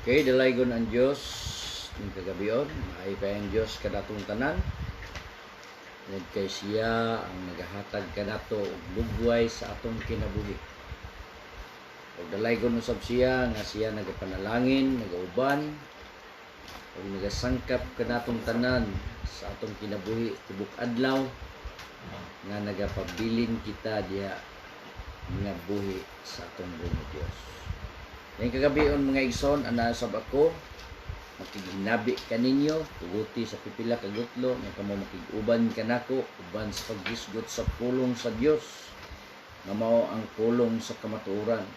Kay dalaygon ang Dios ning kagabion, maay kay ang Dios kadatong tanan. Ug kay siya ang nagahatag kanato og lugway sa atong kinabuhi. Ug dalaygon usab siya nga siya nagapanalangin, nagauban ug nagasangkap kanatong tanan sa atong kinabuhi tibok adlaw nga nagapabilin kita diha nga buhi sa atong buong Dios. Ngayong kagabion mga igsoon, anasab ako makiginabi kaninyo tuguti sa pipila ka gutlo nga kamo makiguban kanako uban sa paghisgot sa pulong sa Dios nga mao ang pulong sa kamatuoran.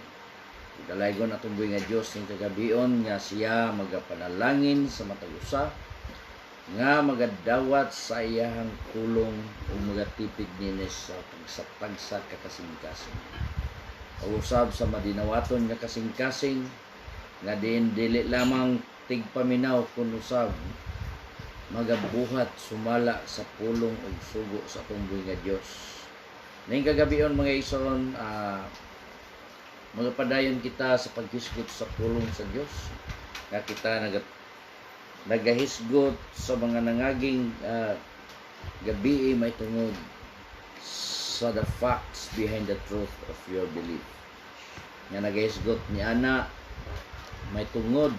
Dalaygon atong buhi nga Dios ning kagabion nga siya magapanalangin sa matag usa nga magadawat sa iyahang pulong o magatipid nini sa pagsatag sa kakasing-kasing. Usab sa madinawaton nga kasing-kasing nga dili lamang tigpaminaw kun usab magabuhat sumala sa pulong ug sugo sa atong buhi nga Dios. Ning kagabion mga igsoon, magapadayon kita sa paghisgot sa pulong sa Dios nga kita nagahisgot sa mga nangaging gabi may tungod sa the facts behind the truth of your belief. Nga nagahisgot ni ana may tungod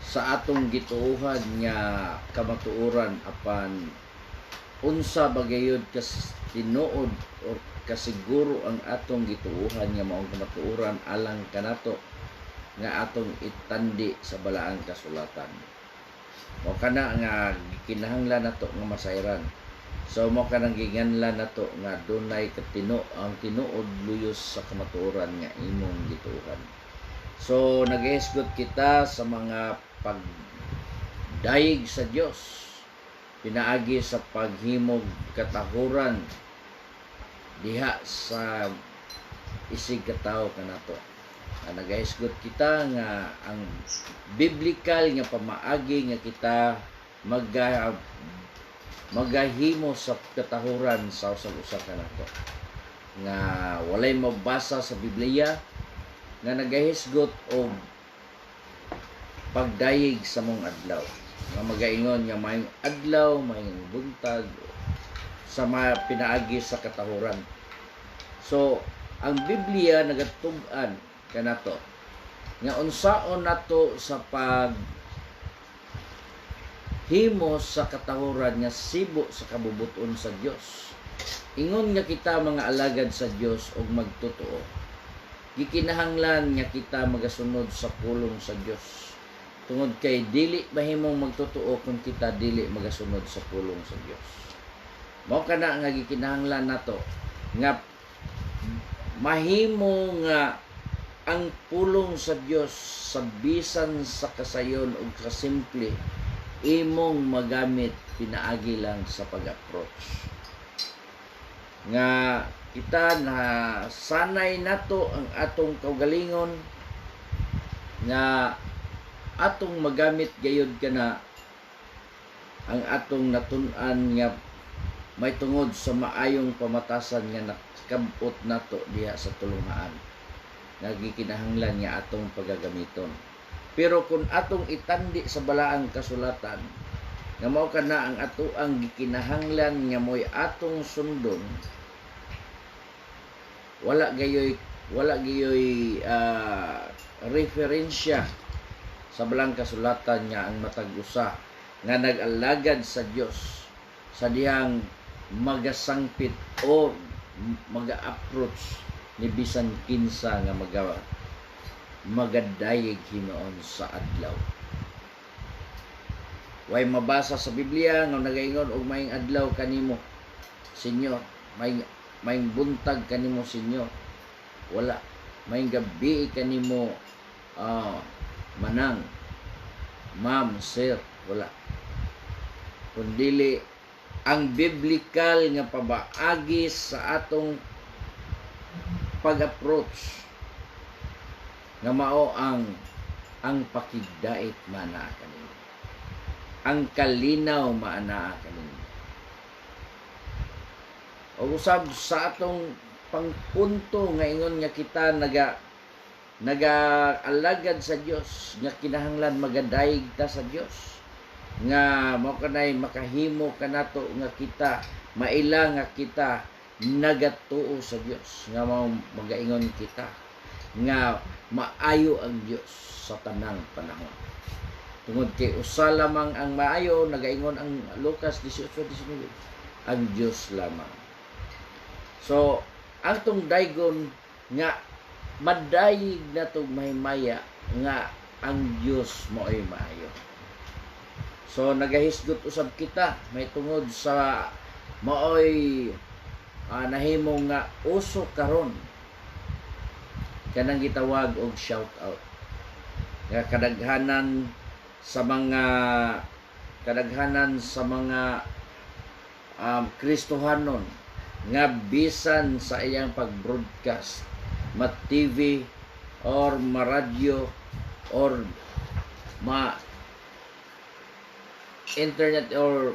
sa atong gituohan nga kamatuoran apan unsa bagayod kas tinuod o kasiguro ang atong gituohan nga maong kamatuoran alang kanato nga atong itandi sa balaang kasulatan. Mo kana nga kinahanglan nato nga masayran. So mo kanang ginganlan nato nga dunay ang tinuod luyos sa kamatuoran nga imong gituohan. So nagahisgot kita sa mga pagdayeg sa Dios pinaagi sa paghimog katahuran diha sa isig katawo kanato. Nagahisgot kita nga ang biblical nga pamaagi nga kita magahimo sa katahuran sa usa kanato nga walay mabasa sa Biblia nga nagahisgot og pagdayeg sa mong adlaw nga magaingon nga may adlaw may buntag sa mga pinaagi sa katahuran. So ang Biblia nagatug-an kanato nga unsaon nato sa pag himo sa katahuran nga sibo sa kabubuton sa Dios. Ingon nga kita mga alagad sa Dios og magtotoo, gikinahanglan nga kita magasunod sa pulong sa Dios. Tungod kay dili mahimong magtotoo kung kita dili magasunod sa pulong sa Dios. Mao kana nga gikinahanglan nato nga mahimo nga ang pulong sa Dios sa bisan sa kasayon ug kasimple imong magamit pinaagi lang sa pag-approach. Nga kita na sanay nato ang atong kaugalingon nga atong magamit gayud kana ang atong natun-an nga may tungod sa maayong pamatasan nga nakabot nato diha sa tulungaan. Nagikinahanglan nga atong pagagamiton. Pero kung atong itandi sa balaang kasulatan, nga mao kana ang atoang gikinahanglan nga moy atong sundon, wala gayoy referensya sa balaang kasulatan nga ang matag usa nga nag-alagad sa Dios sa dihang magasangpit o maga-approach ni bisan kinsa nga magadayeg hinoon sa adlaw. Way mabasa sa Biblia nga nagaingon og maayong adlaw kanimo Senyor, maayong buntag kanimo Senyor. Wala. Maayong gabi kanimo manang, ma'am, sir, wala. Kundili ang biblical nga pabaagi sa atong pag-approach nga mao ang pakigdait mana kanimo, ang kalinaw maana kanimo. O usab sa atong pangpunto nga ingon nga kita nagaalagad sa Dios nga kinahanglan magadayeg ta sa Dios nga mao kanay makahimo kanato nga kita maila nga kita nagatuo sa Dios nga mao magaingon kita nga maayo ang Dios sa tanang panahon. Tungod kay usa lamang ang maayo, nagaingon ang Lucas 18:19, ang Dios lamang. So ang tong daygon nga madayig na tong mahimaya nga ang Dios mo'y maayo. So nagahisgot usab kita may tungod sa maoy nahimo nga uso karon kanang gitawag og shout out. Nga kadaghanan sa mga Kristohanon nga bisan sa iyang pag-broadcast ma-TV or ma-radyo or ma-internet or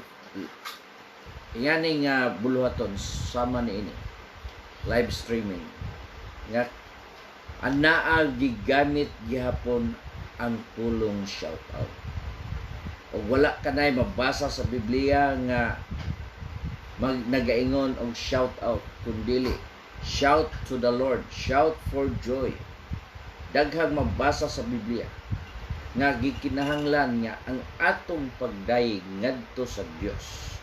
yani nga buluhaton sama niini live streaming nga anaa gigamit gihapon ang pulong shout out. O wala kanay mabasa sa Biblia nga nagaingon og shout out kundili shout to the Lord, shout for joy. Daghang mabasa sa Biblia nga gikinahanglan nga ang atong pagdayeg ngadto sa Dios.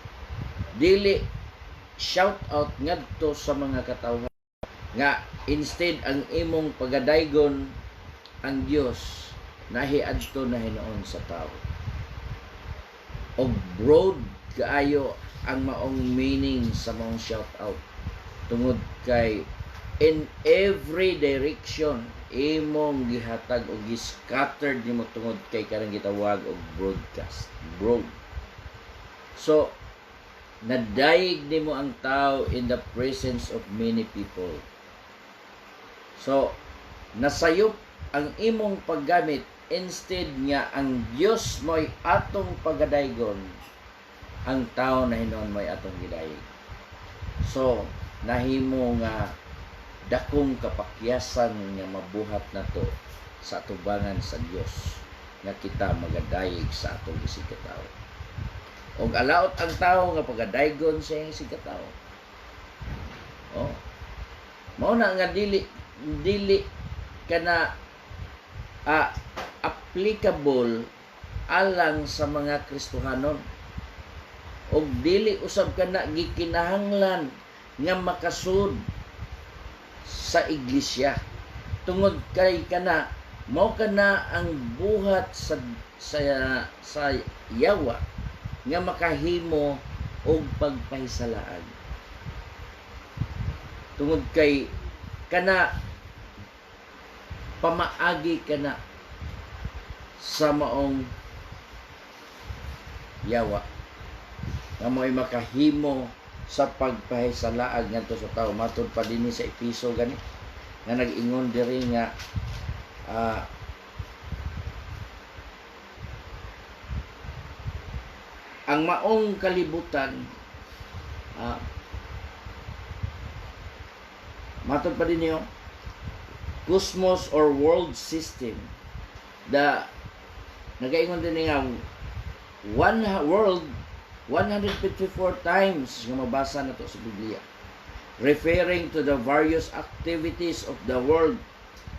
Dili shout out ngadto sa mga katawhan nga instead ang imong pagadaygon ang Dios nahiadto na hinoon sa tao. Og broad kaayo ang maong meaning sa mga shout out tungod kay in every direction imong gihatag og gi-scattered nimo tungod kay karang gitawag og broadcast broad. So nadayeg nimo ang tao in the presence of many people. So nasayop ang imong paggamit instead nga ang Dios mo'y atong pagadaygon, ang tao na hinon mo'y atong gidayeg. So nahimo nga dakong kapakyasan nga mabuhat nato sa atubangan sa Dios nga kita magadayeg sa atong isig katawo. Og alaot ang tao nga pagadaygon sa iyang isig katawo. Oh. Mao na nga dili kana applicable alang sa mga Kristohanon. Og dili usab kana gikinahanglan nga makasud sa iglesia. Tungod kay kana mao kana ang buhat sa yawa nga makahimo og pagpahisalaan. Tungod kay kana pamaagi kana sa maong yawa nga mo'y makahimo sa pagpahisalaag ngadto sa tao. Matud pa dinhi sa Episo gani nga nag-ingon diri nga ang maong kalibutan matud pa dinhi cosmos or world system nagaingon din nga one world 154 times nga mabasa nato sa Biblia, referring to the various activities of the world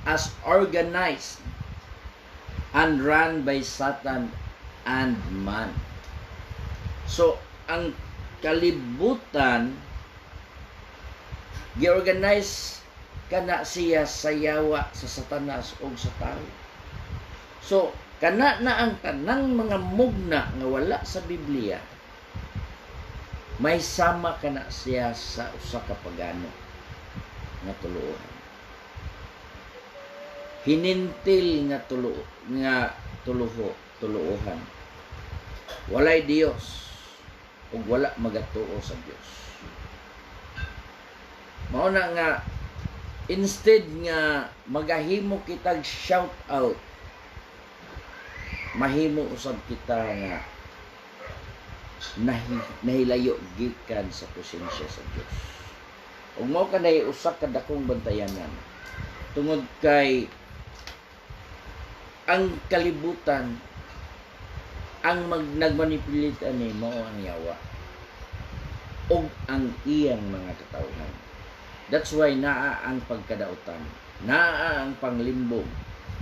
as organized and run by Satan and man. So ang kalibutan gi-organize kana siya sa yawa sa Satanas o sa tao. So kana na ang tanang mga mugna nga wala sa Biblia, may sama kana siya sa usa ka pagano nga tuluohan. Hinintil nga tuluohan. Walay Dios ug wala magatuo sa Dios. Mao na nga instead nga magahimo kitag shout out, mahimo usab kita nga nahilayo gikan sa presensya sa Dios. Ug mao kanay usa ka dakong bantayanan tungod kay ang kalibutan ang nagmanipulate ani mao ang yawa og ang iyang mga katawhan. That's why naa ang pagkadautan, naa ang panglimbong,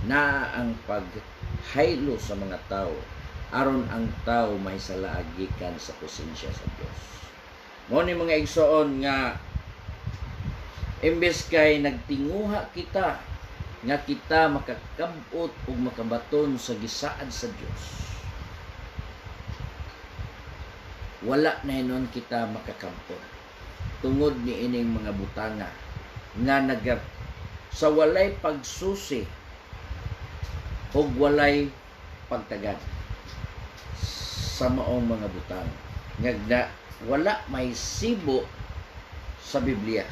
naa ang paghaylo sa mga tao aron ang tao may salaag gikan sa presensya sa Dios. Mo ni mga igsoon nga imbes kay nagtinguha kita nga kita makakabot ug makabaton sa gisaad sa Dios, wala na hinon kita makakampot tungod ni ining mga butanga nga sa walay pagsusi ug walay pagtagad sa maong mga butang nga wala may sibo sa Biblia,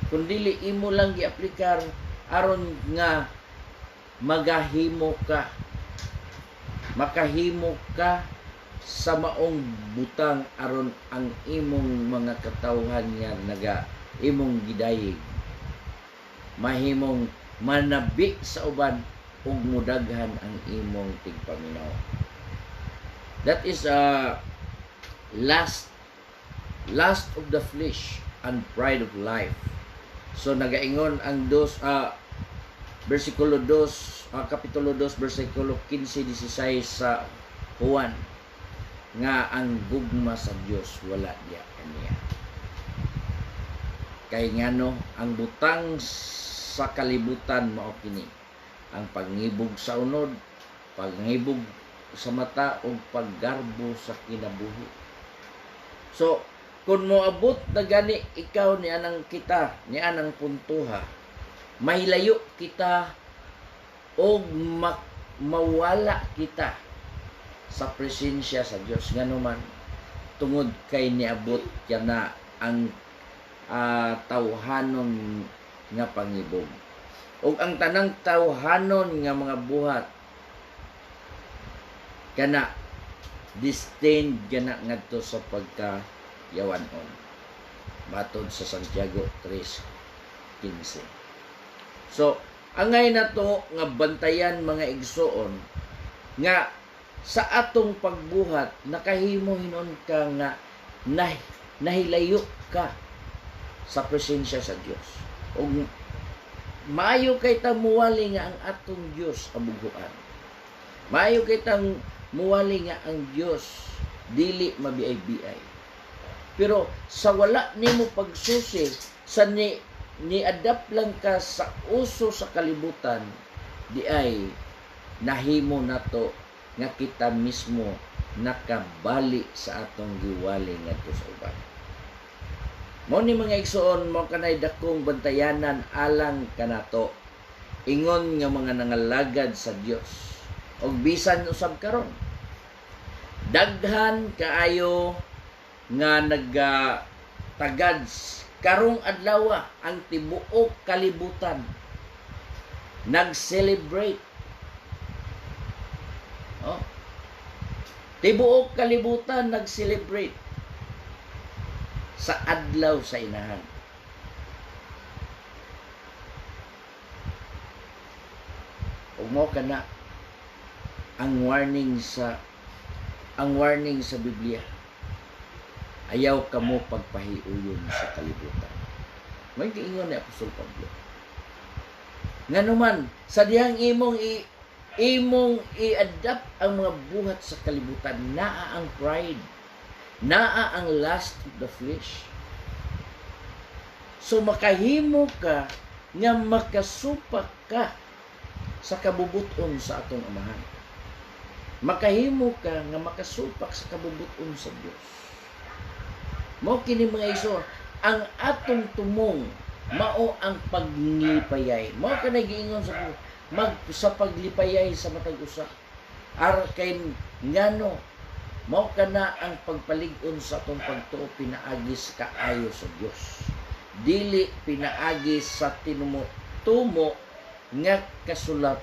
kundili imo lang giaplikar aron nga makahimo ka sa maong butang aron ang imong mga katawhan nga imong gidayeg mahimong manabi sa uban ug mudaghan ang imong tigpaminaw. That is lust of the flesh and pride of life. So nagaingon ang versikulo 2, kapitulo 2, versikulo 15-16 sa Juan nga ang gugma sa Dios wala diya kaniya. Kay ngano ang butang sa kalibutan mao kini ang pangibog sa unod, pangibog sa mata o paggarbo sa kinabuhi. So kung moabot na gani ikaw ni anang kita, ni anang puntuha, mahilayo kita o mawala kita sa presensya sa Dios nganuman tungod kay niabot kaya na ang tawhanon nga pangibog ug ang tanang tawhanon nga mga buhat kana disdain kana ngadto sa pagkayawanon matod sa Santiago 3:15. So angay na to nga bantayan mga igsoon nga sa atong pagbuhat nakahimo hinon ka nga nahilayo ka sa presensya sa Dios ug maayo kay ta muwali nga ang atong Dios kabuguan, maayo kay ta muwali nga ang Dios dili mabiay-biay, pero sa wala nimo pagsusi sa ni-adapt lang ka sa uso sa kalibutan di ay nahimo nato nga kita mismo nakabali sa atong giwali ngadto sa uban. Mao ni mga igsoon mo kanay dakong bantayanan alang kanato ingon nga mga nangalagad sa Dios og bisan usab karon daghan kaayo nga nagtagad karong adlaw ang tibuok kalibutan nag-celebrate. Tibuok kalibutan nag-celebrate sa adlaw sa inahan. Ug mo kana ang warning sa Biblia. Ayaw kamo pagpahiuyon sa kalibutan. May giingon ni Apostol Pablo. Nganuman sa dihang imong i-adapt ang mga buhat sa kalibutan, naa ang pride, naa ang lust of the flesh. So makahimo ka nga makasupak ka sa kabubuton sa atong Amahan. Makahimo ka nga makasupak sa kabubuton sa Dios. Mao kini mga iso, ang atong tumong mao ang paglipayay. Mao kanay giingon sa paglipayay sa matag usa. Ar kay ngano mao kana ang pagpalig-on sa atong pagtuo pinaagis kaayo sa Dios. Dili pinaagis sa tinumo-tumo nga kasulat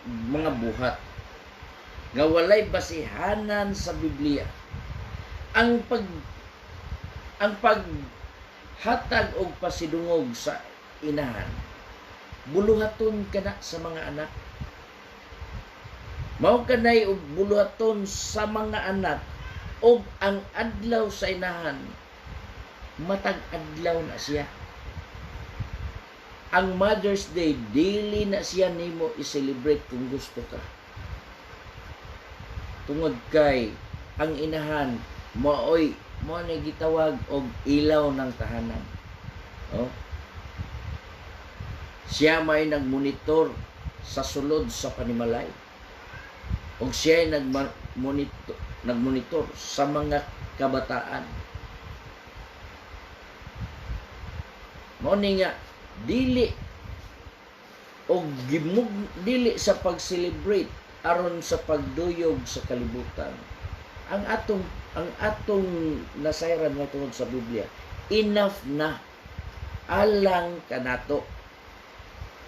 mga buhat nga walay basihanan sa Biblia. Ang paghatag og pasidungog sa inahan buluhaton kana sa mga anak. Mao kanay og buluhaton sa mga anak og ang adlaw sa inahan matag adlaw na siya. Ang Mother's Day dili na siya nimo i-celebrate kung gusto ka. Tungod kay ang inahan maoy mo na gitawag og ilaw ng tahanan. Oh. Siya may nagmonitor sa sulod sa panimalay. O siya ay nagmonitor sa mga kabataan. Mao ni nga dili og dili sa pag-celebrate aron sa pagduyog sa kalibutan. Ang atong nasayran nga tungod sa Biblia, enough na alang kanato.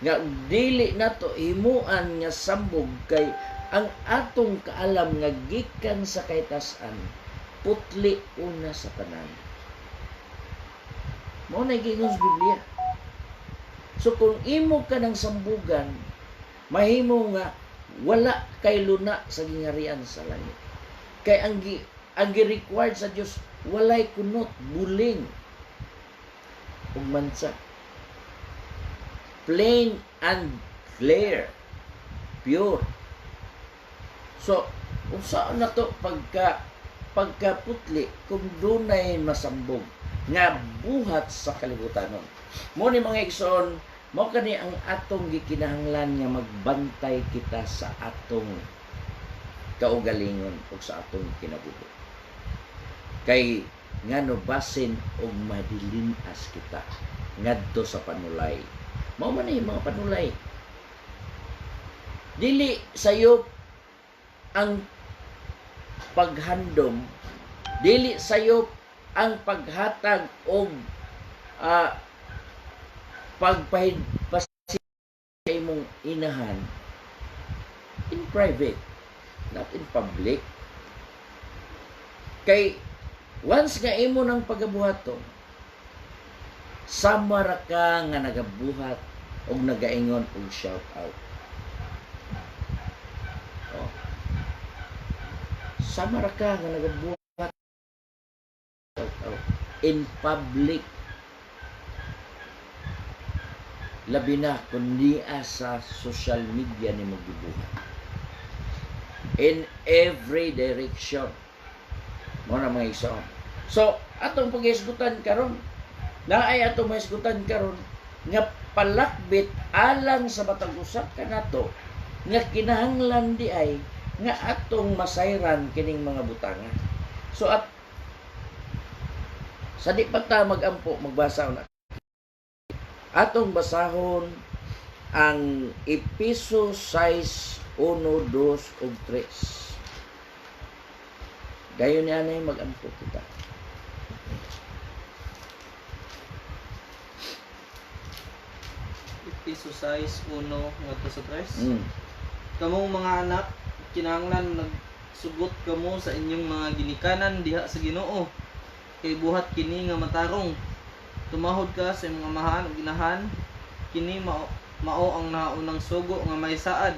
Nga dili nato himuan nga sambog kay ang atong kaalam nga gikan sa kaytas-an putli una sa tanan. Mao na giingon sa Biblia. So kung imo ka ng sambugan, mahimo nga wala kay luna sa gingharian sa langit. Kay ang gi-required sa Dios walay kunot, buling ug mansa. Plain and clear, pure. So, saan na to pagkaputli kung dunay masambog nga buhat sa kalibutanon. Mo ni mga igsoon, mo kani ang atong gikinahanglan nga magbantay kita sa atong kaugalingon o sa atong kinabuhi. Kay ngano basin og madilinas kita ngadto sa panulay. Mao man ni mga panulay. Dili sayop ang paghandom, dili sayop ang paghatag og pagpahidpasin sa imong inahan in private, not in public. Kay once nga imo ng pagabuhaton, samara ka nga nagabuhat og nagaingon og shout out. Samara ka nga nagabuhat in public, labi na kung niya sa social media ni magbubuhat in every direction mo na mga iso. So atong pag-isgutan karon naay atong maisgutan karon nga palakbit alang sa batang usap kanato nga kinahanglan di ay nga atong masayran kining mga butanga. So at sa di pa ta magampo magbasa na atong basahon ang Episo 6, 1, 2 ug 3. Gayon ni anay magampo kita. Episo 6, 1 ngadto sa 3. Kamong mga anak, kinahanglan nagsugot kamo sa inyong mga ginikanan diha sa Ginoo. Kay buhat kini nga matarong. Tumahod ka sa imong amahan ug inahan, kini mao ang naunang sugo nga may saad.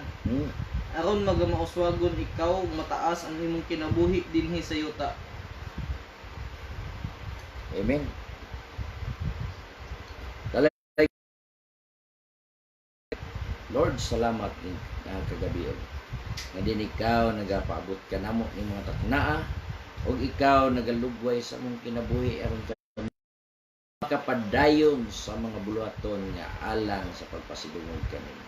Aron magamauswagon ikaw mataas ang imong kinabuhi dinhi sa yuta. Amen. Lord, salamat din kagabi nga din ikaw nagapaabot ka namo ni mga taknaa ug ikaw nagalugway sa mong kinabuhi aron makapadayon sa mga buluhaton nga alang sa pagpasidungog kanimo.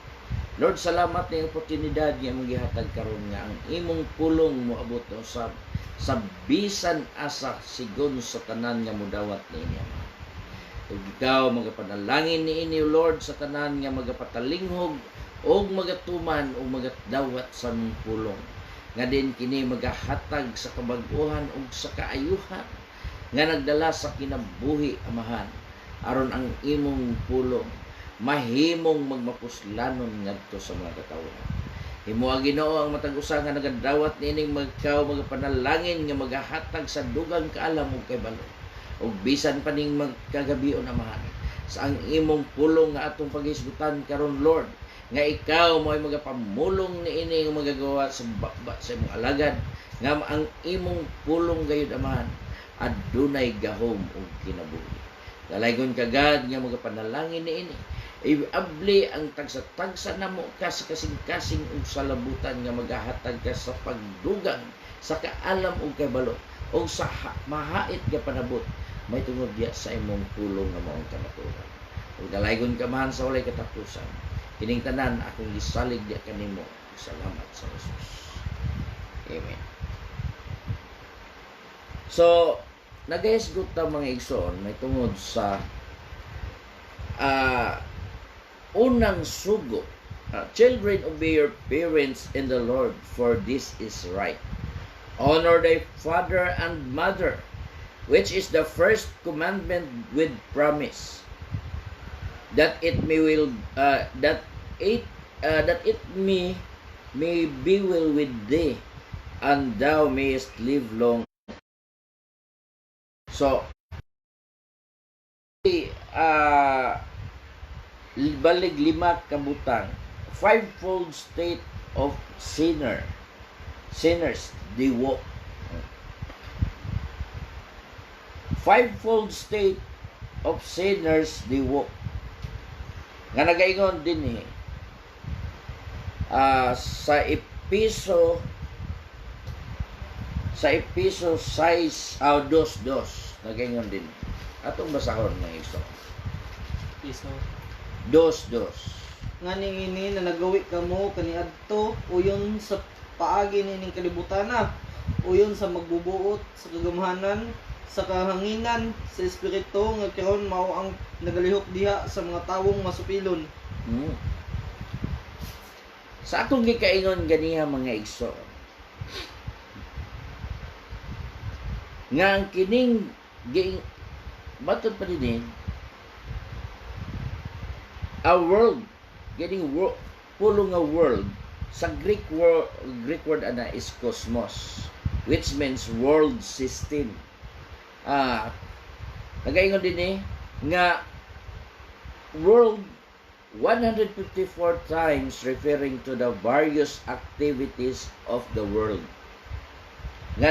Lord, salamat sa oportunidad nga imong gihatag karon nga ang imong pulong moabot sa bisan asa sigon sa tanan nga modawat niini. Ug ikaw magapanalangin niini Lord sa tanan nga magapatalingog og magatuman o magadawat sa mong pulong. Nga din kini magahatag sa kabag-ohan ug sa kaayuhan nga nagdala sa kinabuhi amahan aron ang imong pulong mahimong magmapuslanon ngadto sa mga katawhan. Himuha Ginoo ang matag usa nga nagadawat niining magkaw magapanalangin nga magahatag sa dugang kaalam ug kaybalo ug bisan pa ning magkagabion amahan sa ang imong pulong nga atong paghisgutan karon Lord nga ikaw mo ay magapamulong niini nga magagawa sa sa imong alagad nga ang imong pulong gayud amahan adunay gahom ug kinabuhi. Dalaygon kagad nga magapanalangin niini. Iabli ang tagsa-tagsa namo ka sa kasing-kasing ug salabutan nga magahatag ka sa pagdugang sa kaalam ug kabalo o sa mahait nga panabot may tungod diya sa imong pulong nga maong kamatuoran. Ug dalaygon ka man sa walay katapusan. Kining tanan akong gisalig diya kanimo. Salamat sa Jesus. Amen. So, nagahisgot ta mga igsoon may tungod sa unang sugo. Children, obey your parents in the Lord, for this is right. Honor thy father and mother, which is the first commandment with promise, that it may be well with thee, and thou mayest live long. So, balig 5 kabutang, fivefold state of sinners they walk. Fivefold state of sinners they walk. Nga nagaingon din sa Episo 6 2 nagaingon din. Atong basahon ng iso. Piso 2 nga ini na nagawi kamo kaniadto uyon sa paagi nining kalibutan uyon sa magbubuot sa kagamhanan sa kahanginan sa espiritu nga karon mao ang nagalihok diha sa mga tawong masupilon. Sa atong gikaingon ganiha mga igso nga ang kining batot pa din a world getting pulong nga world sa Greek word ana is cosmos, which means world system. Nagaingon din nga world 154 times referring to the various activities of the world nga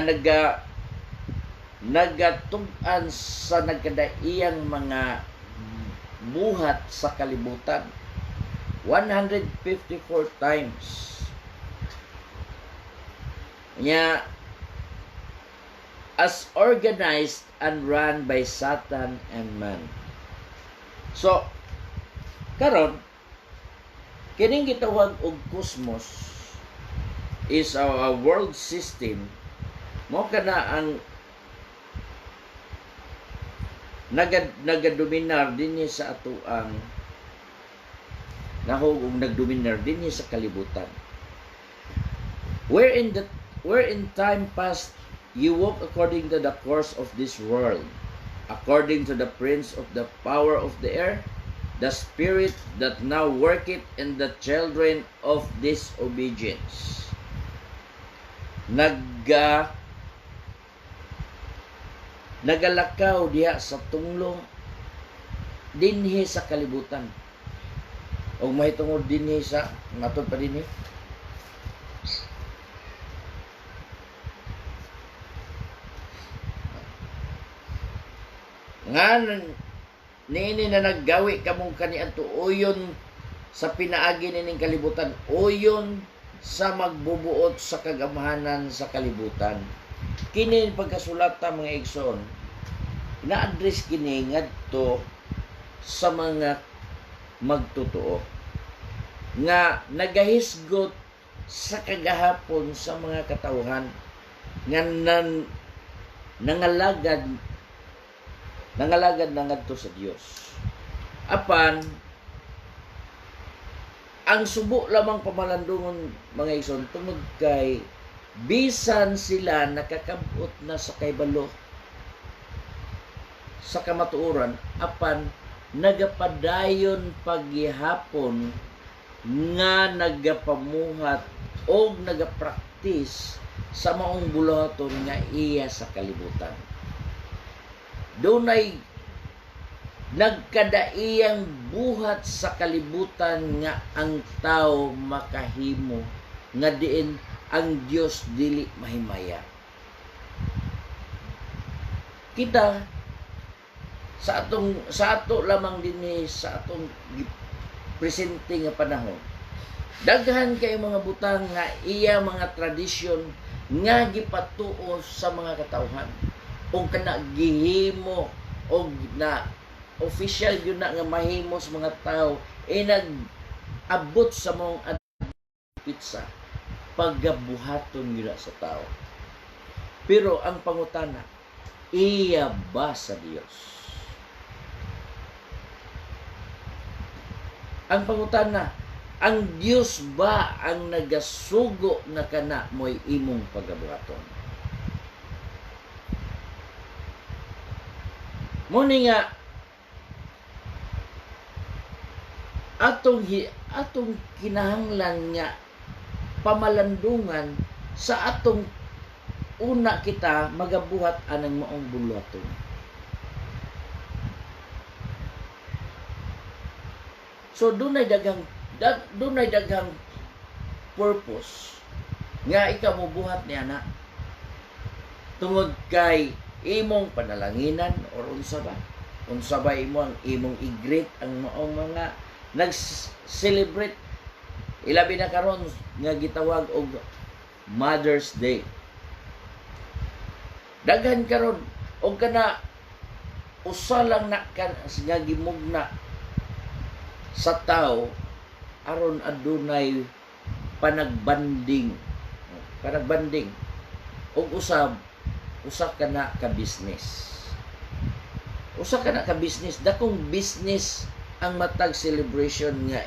nagatug-an sa nagkadaiyang mga buhat sa kalibutan 154 times nya as organized and run by Satan and man. So karon kining gitawag og cosmos is a world system mo kana ang nagadominar dinhi sa atoang nahugong nagdominar dinhi sa kalibutan. Where in time past you walk according to the course of this world, according to the prince of the power of the air, the spirit that now worketh in the children of disobedience. Nagalakaw diha sa tunglo dinhi sa kalibutan. O mahitungod dinhi sa matod pa dinhi. Nga niini na naggawi kamong kaniadto uyon sa pinaagi nining kalibutan, uyon sa magbubuot sa kagamhanan sa kalibutan. Kini pagkasulata mga igsoon, na-address kini ngadto sa mga magtotoo nga nagahisgot sa kagahapon sa mga katawhan nga nangalagad na ngadto sa Dios. Apan ang subo lamang pamalandungon mga igsoon tungod kay bisan sila nakakabot na sa kaybalo sa kamatuoran, apan nagapadayon paghihapon nga nagapamuhat o nagapraktis sa maong bulaton nga iya sa kalibutan. nagkadaiyang buhat sa kalibutan nga ang tao makahimo nga diin ang Dios dili mahimaya. Kita sa ato lamang dinhi sa atong presente nga panahon, daghan kay mga butang nga iya mga tradisyon nga gipatuo sa mga katawhan o kana gihimo o na official yun na nga mahimo sa mga tao nag-abot sa mong pizza paggabuhaton nila sa tao. Pero ang pangutana, iya ba sa Dios? Ang pangutana, ang Dios ba ang nagasugo na kana mo'y imong pagabuhaton? Muni nga atong kinahanglan nga pamalandungan sa atong una kita magabuhat anang maong buluhaton. So dunay daghang purpose nga ikaw mobuhat niya na tungod kay imong panalanginan or unsa ba imo ang imong i-greet ang maong mga nag-celebrate ilabi na karon nga gitawag og Mother's Day. Daghan karon og kana usa lang na nga gimugna sa tao aron adunay panagbanding og usa ka na ka business dakong business ang matag celebration nga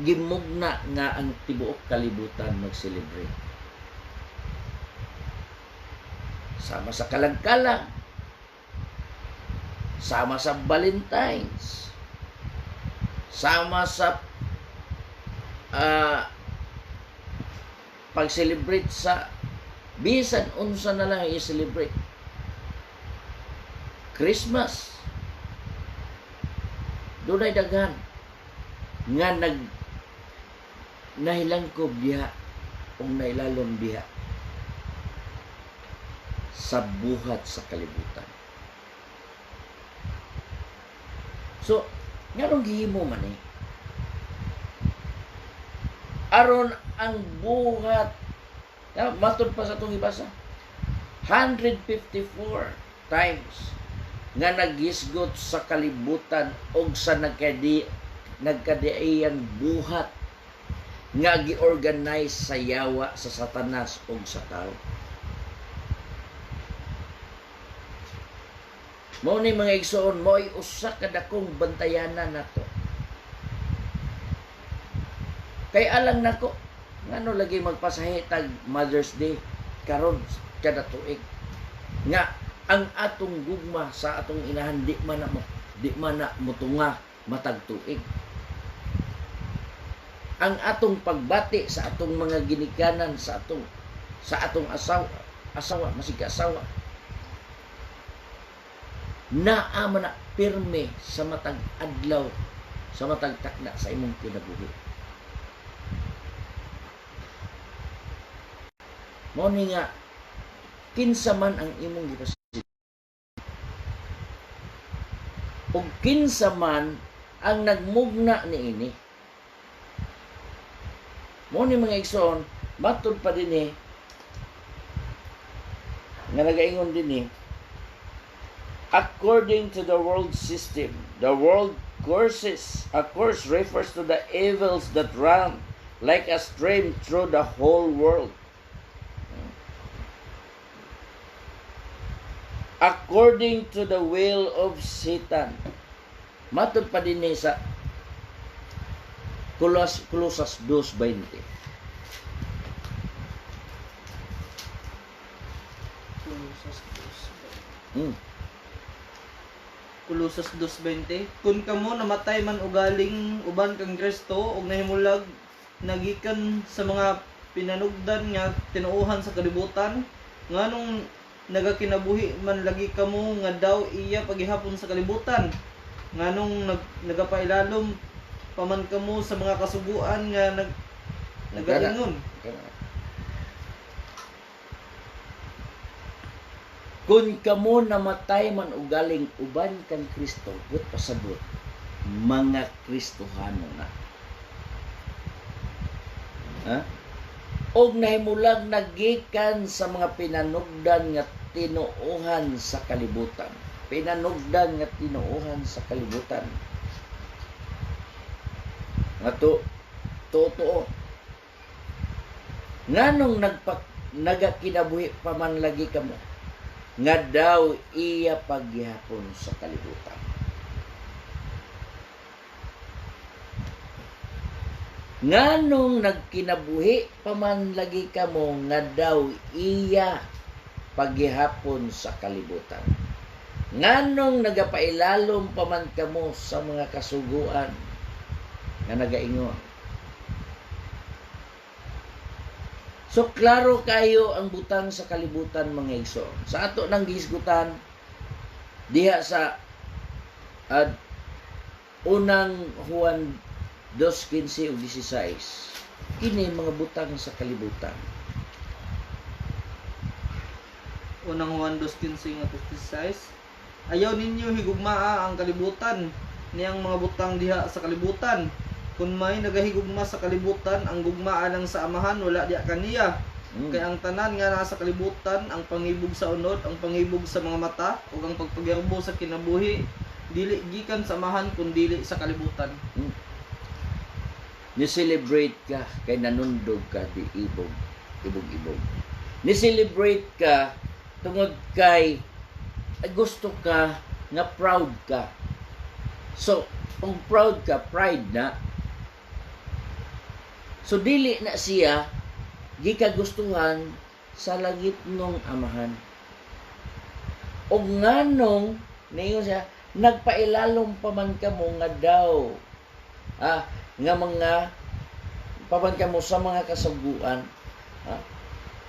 gimugna nga ang tibuok kalibutan mag-celebrate sama sa kalagkalang, sama sa Valentine's, sama sa pag-celebrate sa bisan unsa na lang i-celebrate. Christmas, dunay daghan nga nahilangkob diha o nailalom diha sa buhat sa kalibutan. So, nganong gihimo man aron ang buhat matud pa sa itong ibasa 154 times nga nagisgot sa kalibutan og sa nagkadiayang buhat nga gi-organize sa yawa sa Satanas og sa tao. Mao ni mga igsoon, mo'y usa ka dakong bantayanan nato. Kay alang nako ngano lagi magpasahitag Mother's Day karon kada tuig nga ang atong gugma sa atong inahan di man na mutunga matag tuig. Ang atong pagbati sa atong mga ginikanan sa atong asawa masig asawa naa man na pirme sa matag adlaw sa matag takna sa imong kinabuhi. Mao ni nga kinsa man ang imong gipasid ug kinsa man ang nagmugna niini. Mao ni mga igsoon matud pa dinhi nga nagaingon dinhi according to the world system. The world course refers to the evils that run like a stream through the whole world. According to the will of Satan. Matud pa din sa Colosas 2:20. Colosas 2:20. Kung kamo namatay man ugaling uban kang Kristo ug nahimulag nagikan sa mga pinanugdan nga tinuohan sa kalibutan, nganong nagakinabuhi man lagi kamo nga daw iya paghihapon sa kalibutan. nganong nagapailalom paman kamo sa mga kasuguan nga nagaingon. Kung kamo namatay man ugaling uban kang Kristo, but pasabot, mga Kristohano na. Ha? Og nahimulang nagikan sa mga pinanugdan nga tinuuhan sa kalibutan. Pinanugdan nga tinuuhan sa kalibutan. Nga totoo. Nganong nagakinabuhi pa man lagi kamo? Nga daw iya pagyapon sa kalibutan. Nganong nagkinabuhi pa man lagi kamo nga daw iya paghihapon sa kalibutan. Nganong nagapailalom pa man kamo sa mga kasuguan nga nagaingon. So, klaro kayo ang butang sa kalibutan, mga igsoon. Sa ato ng gisgutan, diha sa unang Juan 2:15 o 16, kini mga butang sa kalibutan. Unang Juan 2:15 nga 16, ayaw ninyo higugmaa ang kalibutan, niyang mga butang diha sa kalibutan. Kung may nagahigugma sa kalibutan, ang gugmaan ng sa amahan wala diya kaniya. Kaya ang tanan nga nasa kalibutan, ang pangibog sa unod, ang pangibog sa mga mata, ug ang pagpagyarbo sa kinabuhi, dili gikan sa amahan kun dili sa kalibutan. Ni-celebrate ka kay nanundog ka di ibog. Ni-celebrate ka tungod kay gusto ka nga proud ka. So, kung proud ka, pride na. So, dili na siya gikagustuhan sa langit ng amahan. O nganong, niyo siya, nagpailalom pa man kamo nga daw, nga mga, paman kamo sa mga kasuguan,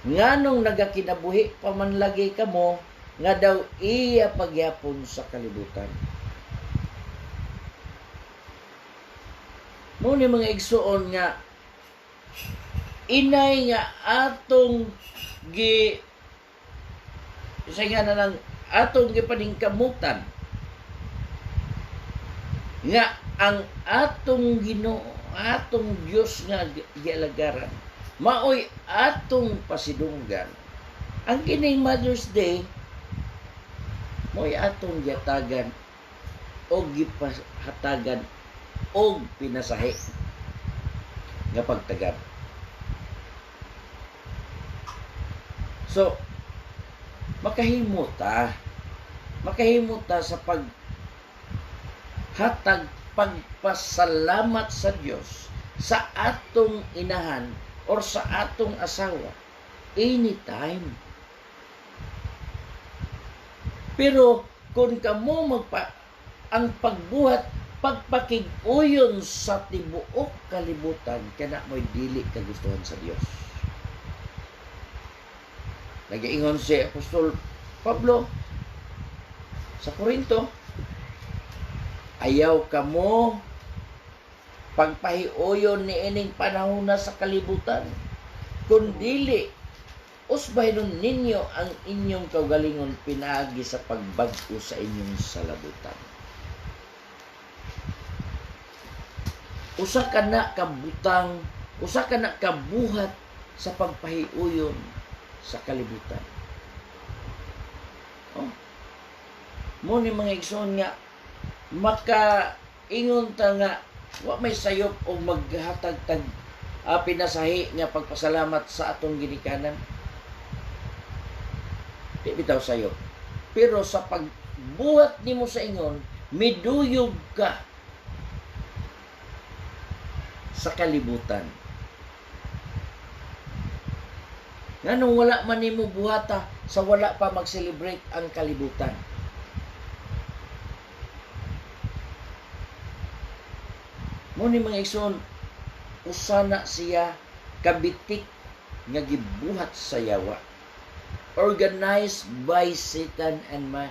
nganong nagakinabuhi pa man lagi kamo, nga daw iya pagyapon sa kalibutan. Mo ni mga igsuon nga inay nga atong nga na lang atong gipaningkamutan nga ang atong Ginoo, atong Dios nga gialagaran maoy atong pasidunggan. Ang kining Mother's Day mo'y atong giatagan o gipahatagan o pinasahi nga pagtagab. So, makahimo ta sa paghatag, pagpasalamat sa Dios sa atong inahan or sa atong asawa anytime. Pero kung kamo ang pagbuhat, pagpakig-uyon sa tibuok kalibutan, kana mo'y dili kagustuhan sa Dios. Nag-iingon si Apostol Pablo sa Korinto, ayaw kamo pagpahiuyon ni ining panahon na sa kalibutan, kundili usbahinon ninyo ang inyong kaugalingon pinaagi sa pagbag-o sa inyong salabutan. Usa ka na kabutang, usa ka na kabuhat sa pagpahiuyon sa kalibutan. Mo ni mga igsoon nga makaingon ta nga wa may sayop o maghatag tag pinasahi nga pagpasalamat sa atong ginikanan. Di bitaw sayop. Pero sa pagbuhat nimo sa ingon, miduyog ka sa kalibutan. Nganong wala man nimo buhata sa wala pa mag-celebrate ang kalibutan. Mo ni mga igsoon, usana siya kabitik nga gibuhat sa yawa, organized by Satan and man.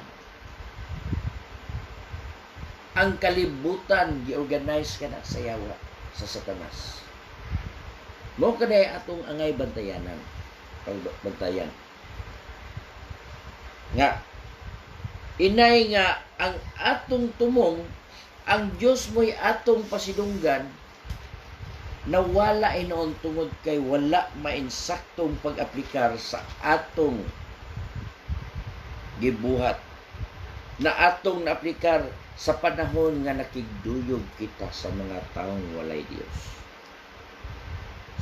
ang kalibutan gi-organize ka na sa yawa sa Satanas. Mo kanay atong angay bantayanan, pagbantayan. Nga inay nga ang atong tumong ang Dios mo'y atong pasidunggan na wala inoon tungod kay wala mainsaktong pag-aplikar sa atong gibuhat na atong naaplikar sa panahon nga nakigduyog kita sa mga taong walay Dios.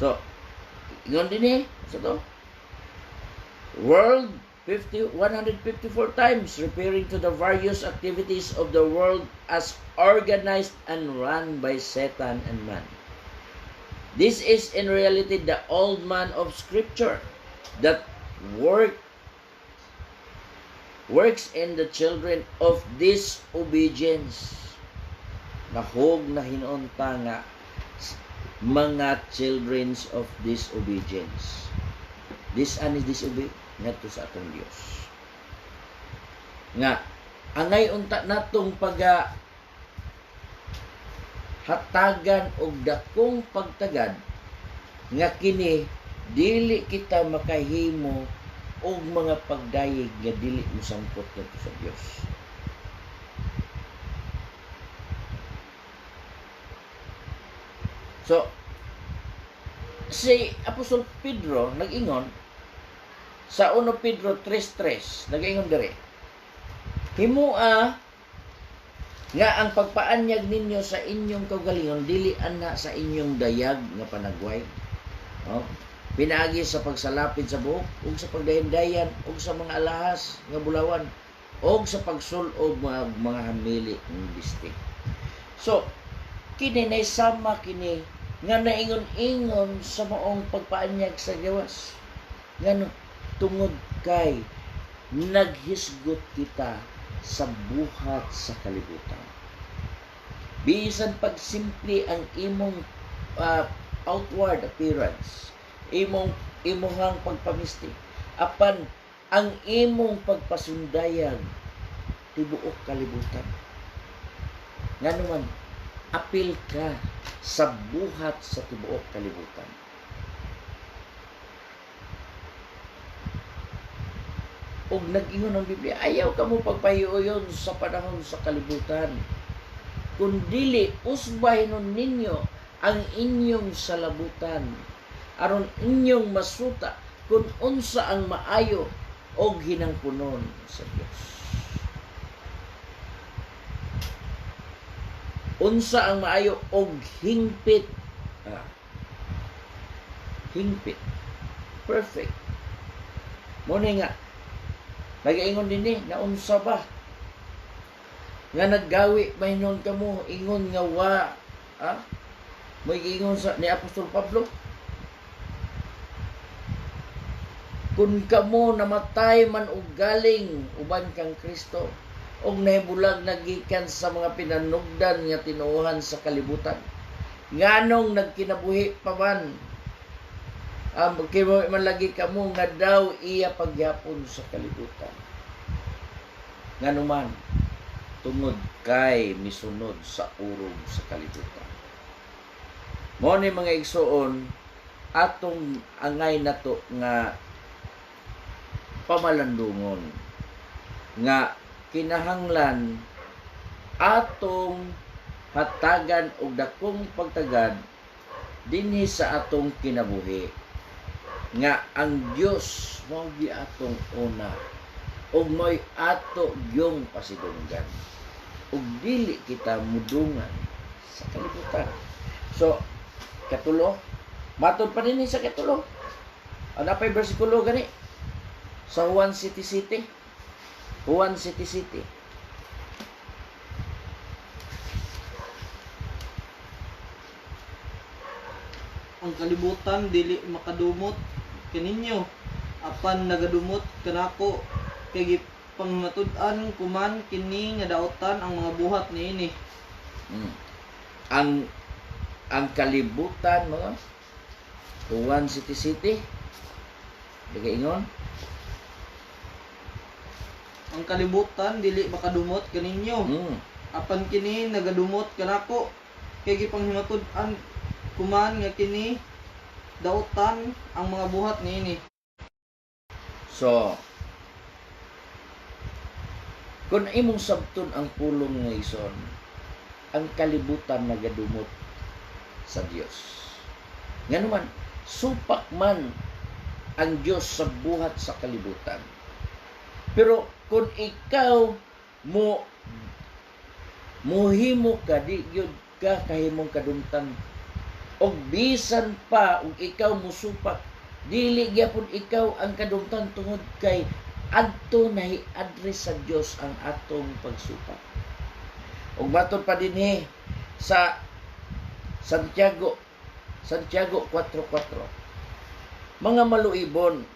So, ingon din sa to. World 154 times referring to the various activities of the world as organized and run by Satan and man. This is in reality the old man of Scripture that works in the children of disobedience. Nahog na hinunta nga mga children of disobedience. This is disobey ngadto sa atong Dios. Nga angay unta natong hatagan og dakong pagtagad nga kini dili kita makahimo og mga pagdayeg nga dili mosampot ngadto sa Dios. So si Apostol Pedro nag-ingon sa 1 Pedro 3:3 nag-ingon dire, himua nga ang pagpaanyag ninyo sa inyong kaugalingon dili ana sa inyong dayag nga panagway, no? Pinaagi sa pagsalapid sa buhok ug sa pagdayon-dayan ug sa mga alahas nga bulawan ug sa pagsul-og mga hamili ng bistig. So kini nay sama kini nga naingon-ingon sa maong pagpaanyag sa gawas. Ngano tungod kay naghisgot kita sa buhat sa kalibutan. Bisan pag simple ang imong outward appearance, imong pagpamisti, apan ang imong pagpasundayag tibuok kalibutan. Ngano man apil ka sa buhat sa tibuok kalibutan. Og nag-ingon ang Biblia, ayaw ka mo pagpahiuyon sa panahon sa kalibutan. Kung dili, usbahinon ninyo ang inyong salabutan, aron inyong masuta kung unsa ang maayo og hinangpunon sa Dios. Unsa ang maayo og hingpit. Hingpit. Perfect. Muna nga, nag-ingon din na unsa ba nga naggawi mahinon kamo ingon nga may ingon sa ni Apostol Pablo, kun kamo namatay man og galing uban kang Kristo og nahibulag nagikan sa mga pinanugdan nga tinuohan sa kalibutan, nganong nagkinabuhi pa man man lagi kamo nga daw iya pagyapon sa kalibutan. Ngano man tungod kay misunod sa urog sa kalibutan. Mao ni mga igsoon atong angay nato nga pamalandungon nga kinahanglan atong hatagan og dakong pagtagad dinhi sa atong kinabuhi. Nga ang Dios mao gi atong una ug mo'y ato gyung pasidunggan ug dili kita mudungan sa kalibutan. So katulo, matod pa din sa katulo. Ano pa yung bersikulo gani? Sa Juan City City. Juan City City. Ang kalibutan dili makadumot kaninyo, apan nagadumot kanako kay pangmatud-an kuman kini nga daotan ang mga buhat niini. Ang kalibutan mga Juan City City. Ingon. Ang kalibutan dili makadumot kaninyo. apan kini nagadumot kanako kay gipanghimatud-an kuman nga kini dautan ang mga buhat niini. So, kung imong sabton ang pulong nga ison, ang kalibutan nagadumot sa Dios. Nga naman, supak man ang Diyos sa buhat sa kalibutan. Pero kung ikaw mohimo ka, di yun ka kahimong kadumtan, og bisan pa, og ikaw musupak, dili gyapon ikaw ang kadumtan tungod kay adto nahi-address sa Dios ang atong pagsupak. Ug matod pa dinhi sa Santiago 4:4. Mga maluibon,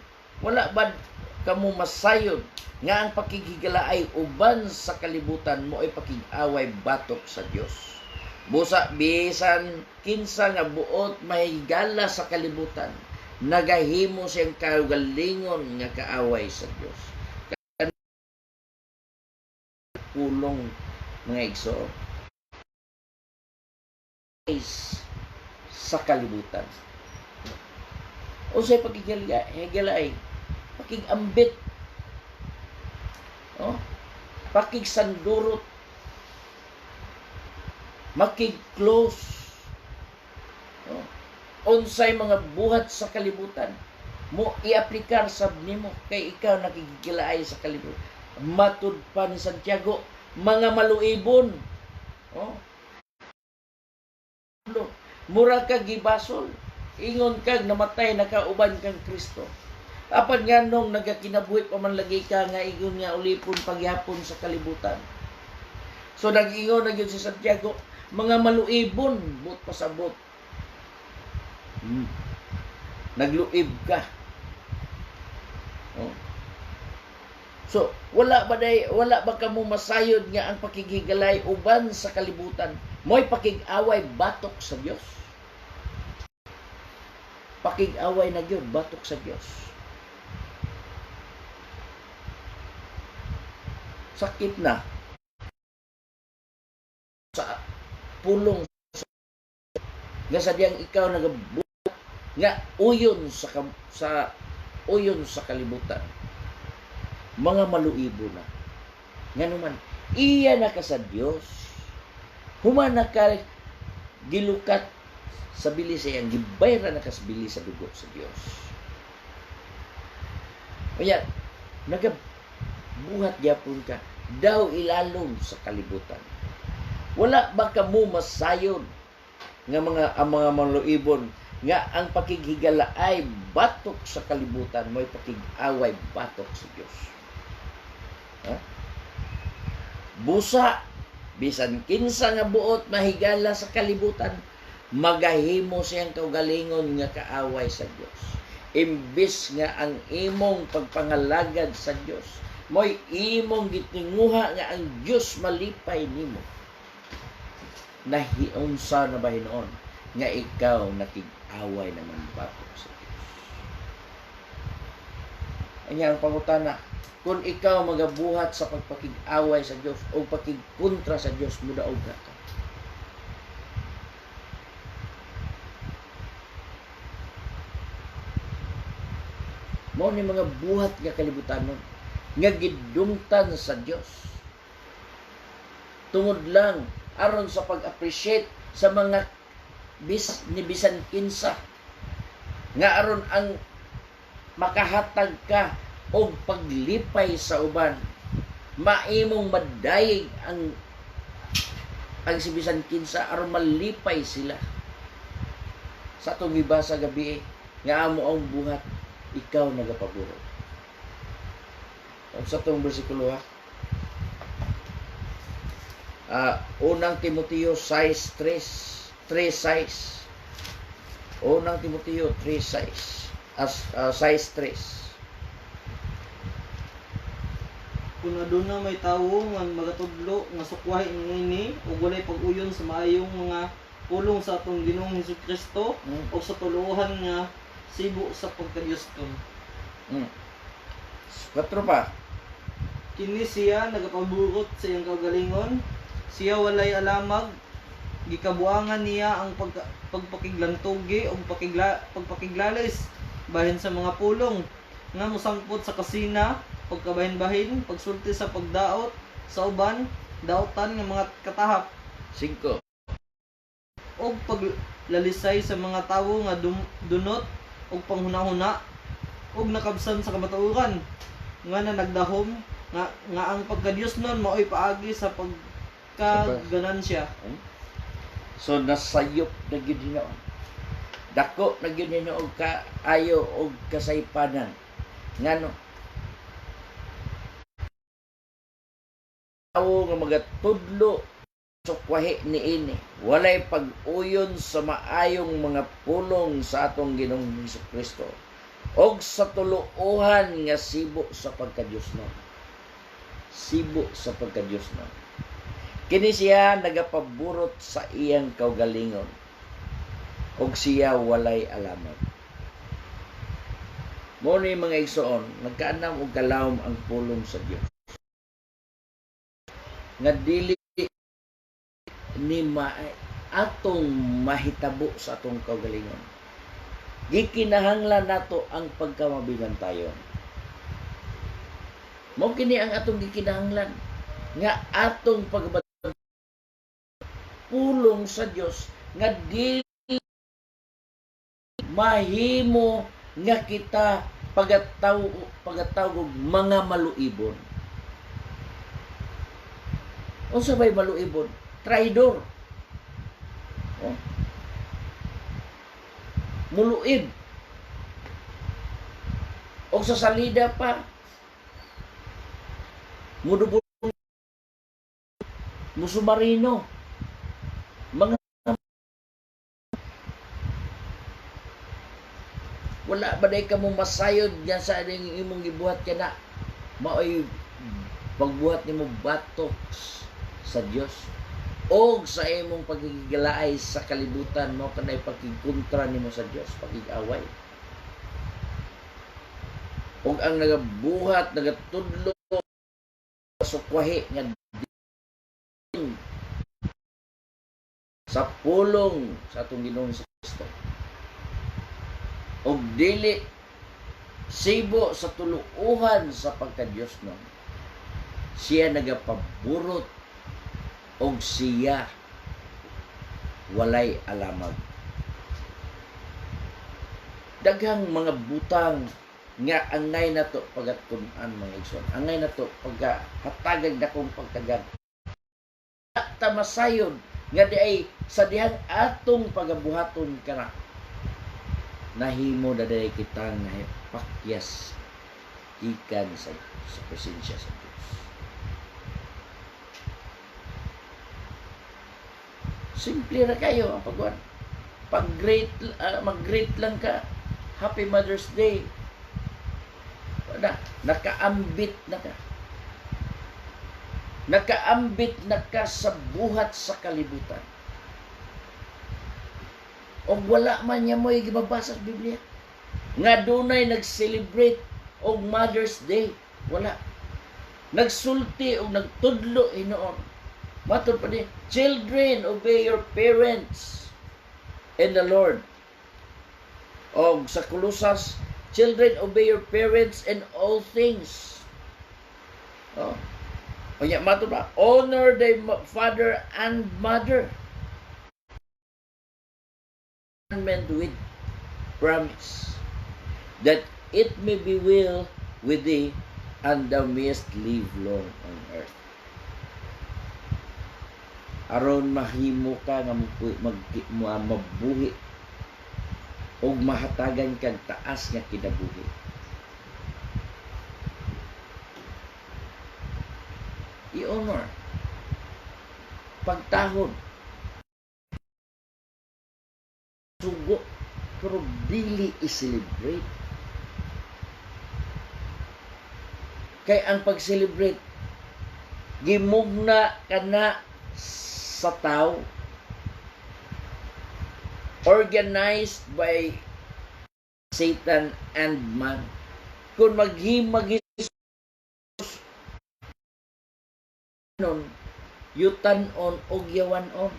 wala ba kamo masayod nga ang pakigigalaay uban sa kalibutan mo ay pakig-away batok sa Dios. Busa bisan kinsa nga buot mahigala sa kalibutan, nagahimo siyang kaugalingon nga kaaway sa Dios. Pulong mga igsoon sa kalibutan. O say pakigigalaay, pakigambit, pakigsandurot, makig-close, unsay mga buhat sa kalibutan mo i-aplikar sab nimo kay ikaw nakigigilaay sa kalibutan. Matud pa ni Santiago, mga maluibon, mura ka gibasol, ingon kag namatay nakauban kang Kristo. Apan nga nung nagakinabuhi pa man lagi ka nga ingon nga ulipon pagyapon sa kalibutan. So nag-ingon na gyud si Santiago, mga maluibon, but pasabot. Nagluib ka. So wala ba kamo masayod nga ang pakigigalay uban sa kalibutan mo'y pakig-away batok sa Dios? Pakig-away na gyud batok sa Dios. Sakit na sa pulong nga sadyang ikaw nagabuhat nga uyon sa kalibutan. Mga maluibo na. Nga naman, iya na ka sa Dios. Humana ka gilukat sa bilis sa iyang gibayra na ka sa bilis sa dugo sa Dios. Kaya, nagabuhat gyapon ka daw ilalom sa kalibutan. Wala ba ka mo masayon nga ang mga maluibon nga ang pakigigala ay batok sa kalibutan mo'y pakig-away batok sa Dios. Busa bisan kinsa nga buot mahigala sa kalibutan, magahimo siyang kaugalingon nga kaaway sa Dios. Imbis nga ang imong pagpangalagad sa Dios, mo'y imong gitinguha nga ang Dios malipay nimo. Nahiunsa na ba hinoon nga ikaw nakig-away naman batok sa Dios? Anya ang pangutana, kung ikaw magabuhat sa pagpakig-away sa Dios o pakigkontra sa Dios, mudaog ka. Mao ni mga buhat nga kalibutanon nga gidungtan sa Dios. Tungod lang aron sa pag-appreciate sa mga bisan kinsa nga aron ang makahatag ka og paglipay sa uban, maimong madayeg ang si bisan kinsa aron malipay sila. Sa atong gibasa gabi nga amo ang buhat, ikaw nagapabuhat. Sa atong bersikulo unang Timoteo 6:3. Unang Timoteo 3:6. 6:3. Kung aduna may tawo nga magatudlo nga sukwahi ini ug walay pag-uyon sa maayong mga pulong sa atong Ginoong Hesukristo o sa tuluhan nga sibo sa pagkadiyoston. 4 pa. Kini siya nagapaburot sa iyang kaugalingon siya walay alamag, gikabuangan niya ang pagpakiglantugi o pagpakiglalis bahin sa mga pulong nga musangpot sa kasina, pagkabahin-bahin, pagsulti sa pagdaot sa uban, daotan nga mga katahak, 5. o paglalisay sa mga tawo nga dunot o panghuna-huna o nakabsan sa kamatuoran nga na nagdahom nga ang pagka-Dios nun mao'y paagi sa pagkaganansya. So nasayop na gyud Ginoo. Dako na gyud Ginoo og kaayo og kasaypanan. Ngano? Tawo nga magatudlo sukwahi niini. Walay pag-uyon sa maayong mga pulong sa atong Ginoong Hesukristo. Og sa tuluohan nga sibo sa pagka-Diosnon. Sibo sa pagka-Diosnon. Kini siya nagapaburot sa iyang kaugalingon. Og siya walay alamag. Mo ni mga igsoon, nagkaanam og kalawom ang pulong sa Dios. Nga dili ni atong mahitabo sa atong kaugalingon. Gikinahanglan nato ang pagkamabilantayon. Mao kini ang atong gikinahanglan nga atong pulong sa Dios nga dili mahimo nga kita pagatawag mga maluibon. Unsa bay maluibon? Traidor. Oh. Muluib. O sa salida pa, mudubol, musumarino, mga wala ba day ka mo masayod yan sa imong gibuhat ka na maoy pagbuhat nimo batok sa Dios o sa imong pagigalaay sa kalibutan mo kanay pagkikontra nimo sa Dios, pagigaway. Og ang nagabuhat, nagatudlo sa sukwahi nga sa pulong sa atong Ginoong Kristo. Og dili sibo sa tuluuhan sa pagka-Dios nun. Siya nagapaburot og siya walay alamag. Daghang mga butang nga angay nato pagatun-an mga igsoon. Angay nato paghatagag dakong pagkagad. Ta masayod nga di ay sa dihang atong pagabuhaton kana nahimo daday kita nga pakyas ikan sa presensya sa Dios. Simple na kayo ang pagwan. Mag-greet lang ka. Happy Mother's Day. Wala, nakaambit na ka. Nakaambit na ka sa buhat sa kalibutan. O wala man niya mo'y gibabasa sa Biblia. Nga dunay nag-celebrate og Mother's Day. Wala. Nagsulti o nagtudlo hinoon. Matod pa din, children, obey your parents in the Lord. O sa Kolosas, children, obey your parents in all things. O nya matod pa, honor thy father and mother. With promise that it may be well with thee and thou mayest live long on earth. Aron mahimo ka nga mabuhi o mahatagan kang taas nga kinabuhi. I-honor, pagtahod, sugo, pero dili i-celebrate. Kay ang pag-celebrate, gimugna ka na sa tao, organized by Satan and man. Kung maghimag nun, yutan-on og yawan-on.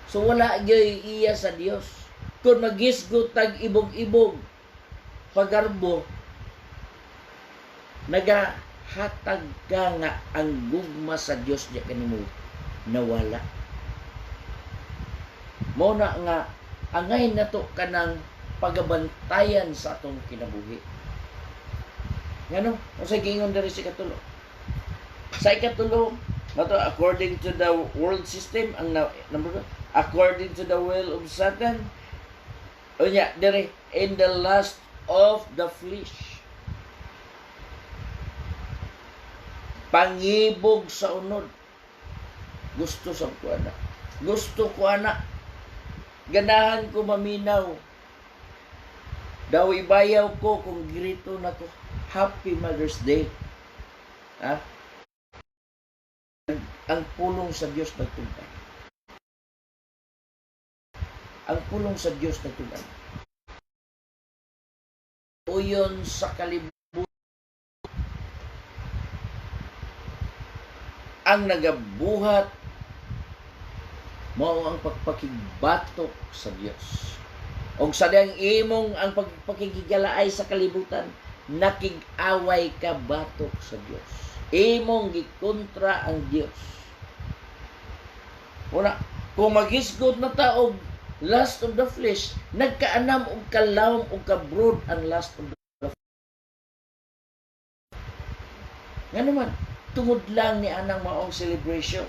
So wala gyud iya sa Dios. Kung magisgot tag ibog-ibog pagarbo, nagahatag ka nga ang gugma sa Dios niya kanimo nawala. Mao na nga angay nato kanang pagabantayan sa atong kinabuhi. Ngano? Unsay gingon diri sa ikatulo? Sa ikatulo, nato according to the world system, ang number two, according to the will of Satan, unya diri in the lust of the flesh. Pangibog sa unod. Gusto sa ko ana. Gusto ko ana. Ganahan ko maminaw. Daw ibayaw ko kung grito na ko. Happy Mother's Day. Ha? Ang pulong sa Diyos nagtungkay. Ang pulong sa Diyos nagtungkay. Uyon sa kalibutan. Ang nagabuhat mao ang pagpakigbatok sa Dios. Og sa diyang imong ang pagpakigigalaay sa kalibutan, nakig-away ka batok sa Dios. Imong gikontra ang Dios. Una, kung magisgot na ta og lust of the flesh, nagkaanam og kalawom og kabrod ang lust of the flesh. Nga naman, tungod lang ni anang maong celebration.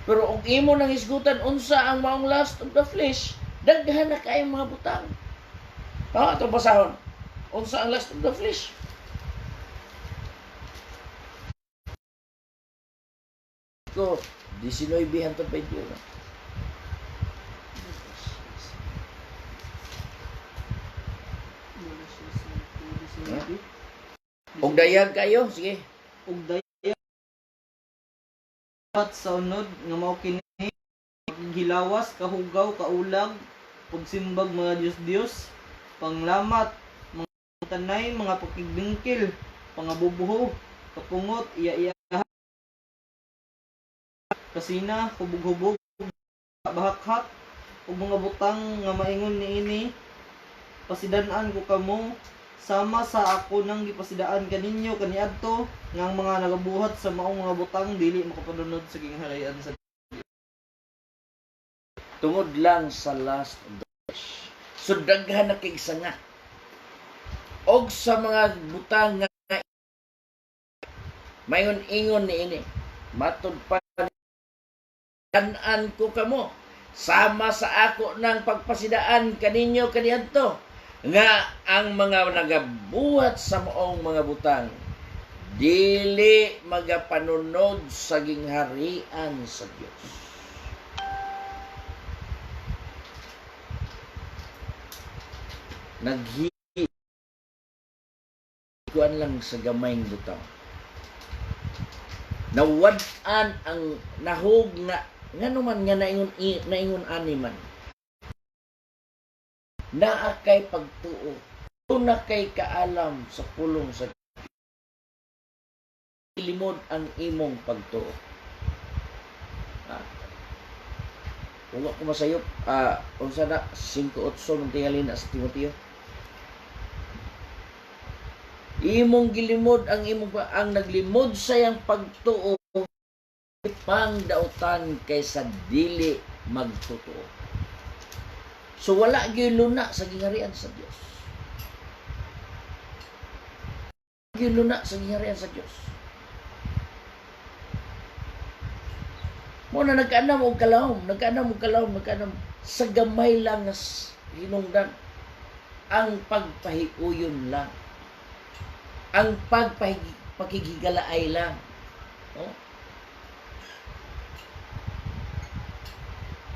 Pero kung imo nang isgutan unsa ang maong lust of the flesh, daghan na kay mga butang. Ito basahon. Unsa ang lust of the flesh? Ko 19 hangtod 21. Og dayag kayo, sige. Og dayag sa unod nga mao kini gilawas, kahugaw, kaulag, pagsimbag mga Dios-Dios, panglamat, mga tanay, mga pakigbingkil, pangabubuho, kapungot, iya-iya, kasina, hubog-hubog, bahakhat, ug mga butang nga maingon niini, pasidan-an ko kamo, sama sa ako nang gipasidaan kaninyo kaniadto nga ang mga nagabuhat sa maong mga butang dili makapadunod sa gingharian sa tungod lang sa lust of the flesh. So daghan na kay sanga. Og sa mga butang nga mayon ingon niini, matud pa kanan ko kamo sama sa ako nang pagpasidaan kaninyo kaniadto nga ang mga nagabuhat sa maong mga butang dili magapanunod sa gingharian sa Dios. Naghiikuan lang sa gamayng butang. Nawad-an ang nahog nga naman nga naingon animan. Naa kay pagtuo. Na kay kaalam sa pulong sa limod ang imong pagtuo. Kung ako masayop, unsa na 5:8 ng tingali na sa Timoteo. Imong gilimod ang naglimod sayang pagtuo pang dautan kaysa dili magtutuo. So wala gyud luna sa gingharian sa Dios. Gyud luna sa gingharian sa Dios. Mo na nagkaanam og kalawom sa gamay lang na hinungdan. Ang pagpahiuyon lang. Ang pagpakigigalaay lang. Oh?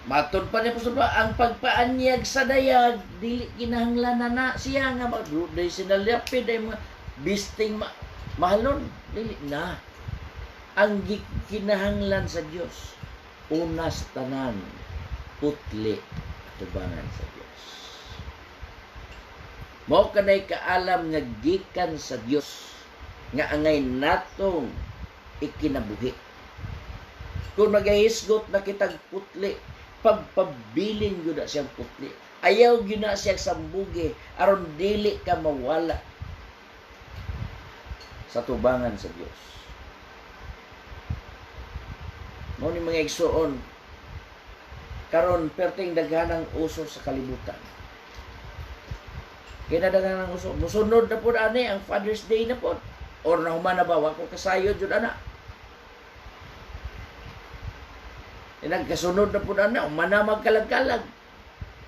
Matod pa ni Apostol ang pagpaanyag sa dayag dili kinahanglan na siya nga magduday sinalapid ay mga bisting mahalon dili na. Ang kinahanglan sa Dios unas tanan putli tubangan sa Dios. Mao kanay kaalam nga gikan sa Dios nga angay natong ikinabuhi. Kung magahisgot na kitag putli, pagpabilin yun na siyang putli. Ayaw yun na siyang sambugi, aron dili ka mawala sa tubangan sa Dios. Mo ni mga igsoon, karon perting daghanang uso sa kalibutan. Kinadagan ng uso. Musunod na po ani ang Father's Day na po. Or nahuman na ba? Wako kasayod yun, ana. Nagkasunod na po na, manamag kalag-kalag.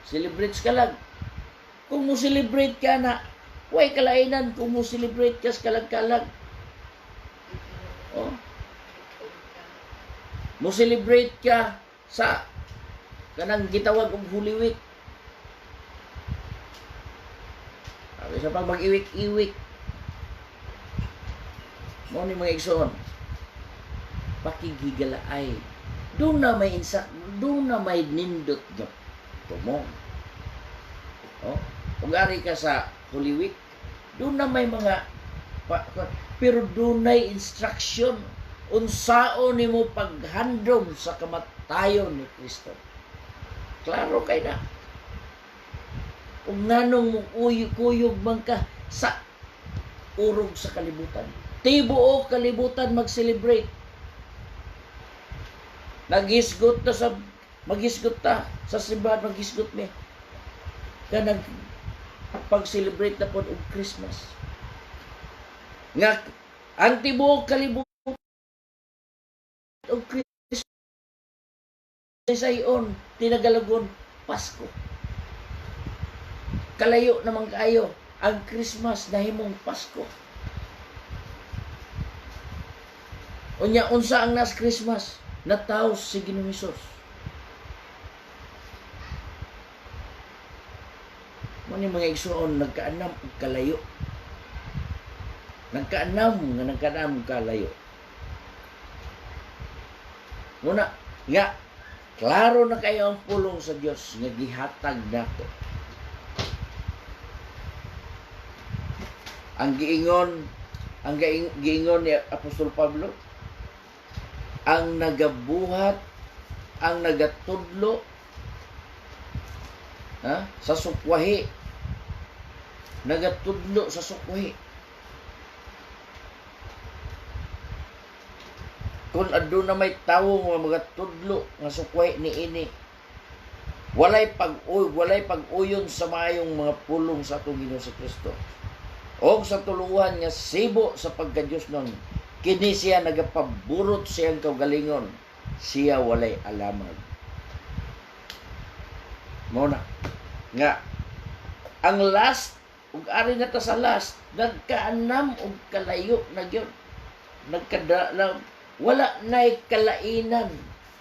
Celebrate ka lang. Kung mo celebrate ka na, way kalainan kung mo celebrate ka sa kalag-kalag. Oh. Mo celebrate ka sa kanang gitawag og Holy Week. Sabi sa pag mag-iwik-iwik. Mo ni mga igsoon, pakigigalaay. Doon na may doon na may nindot nyo. Tumong. Oh, kung ari ka sa Holy Week, doon na may mga pero doon na instruction unsaon nimo paghandom sa kamatayon ni Kristo. Klaro kay na. Kung nanong mo kuyog man ka sa urog sa kalibutan. Tibuok kalibutan mag-celebrate. Maghisgot ta sa simbahan, maghisgot mi. Kanang pag-celebrate na po og Christmas. Nga, ang tibuok kalibutan og Christmas sayon, tinagalagon, Pasko. Kalayo naman kayo, ang Christmas nahimong Pasko. Unya, unsa ang nas Christmas? Nataos si Ginoong Hesus. Mani mga igsoon, nagkaanam og kalayo. Nagkaanam kalayo. Muna, nga, klaro na kayo ang pulong sa Dios nga gihatag nato. Ang giingon ni Apostol Pablo, ang nagabuhat, ang nagatudlo sa sukwahi. Nagatudlo sa sukwahi. Kung aduna may tawo nga magatudlo nga sukwahi niini, walay pag-uyon sa mayong mga pulong sa atong Ginoo sa Kristo. O sa tuluhan nga sibo sa pagka-Diyos nun, kini siya nagapaburot siyang kaugalingon, siya walay alamag. Muna, nga, ang last, ug ari na ta sa last, nagkaanam og kalayo na gyud. Wala na'y kalainan.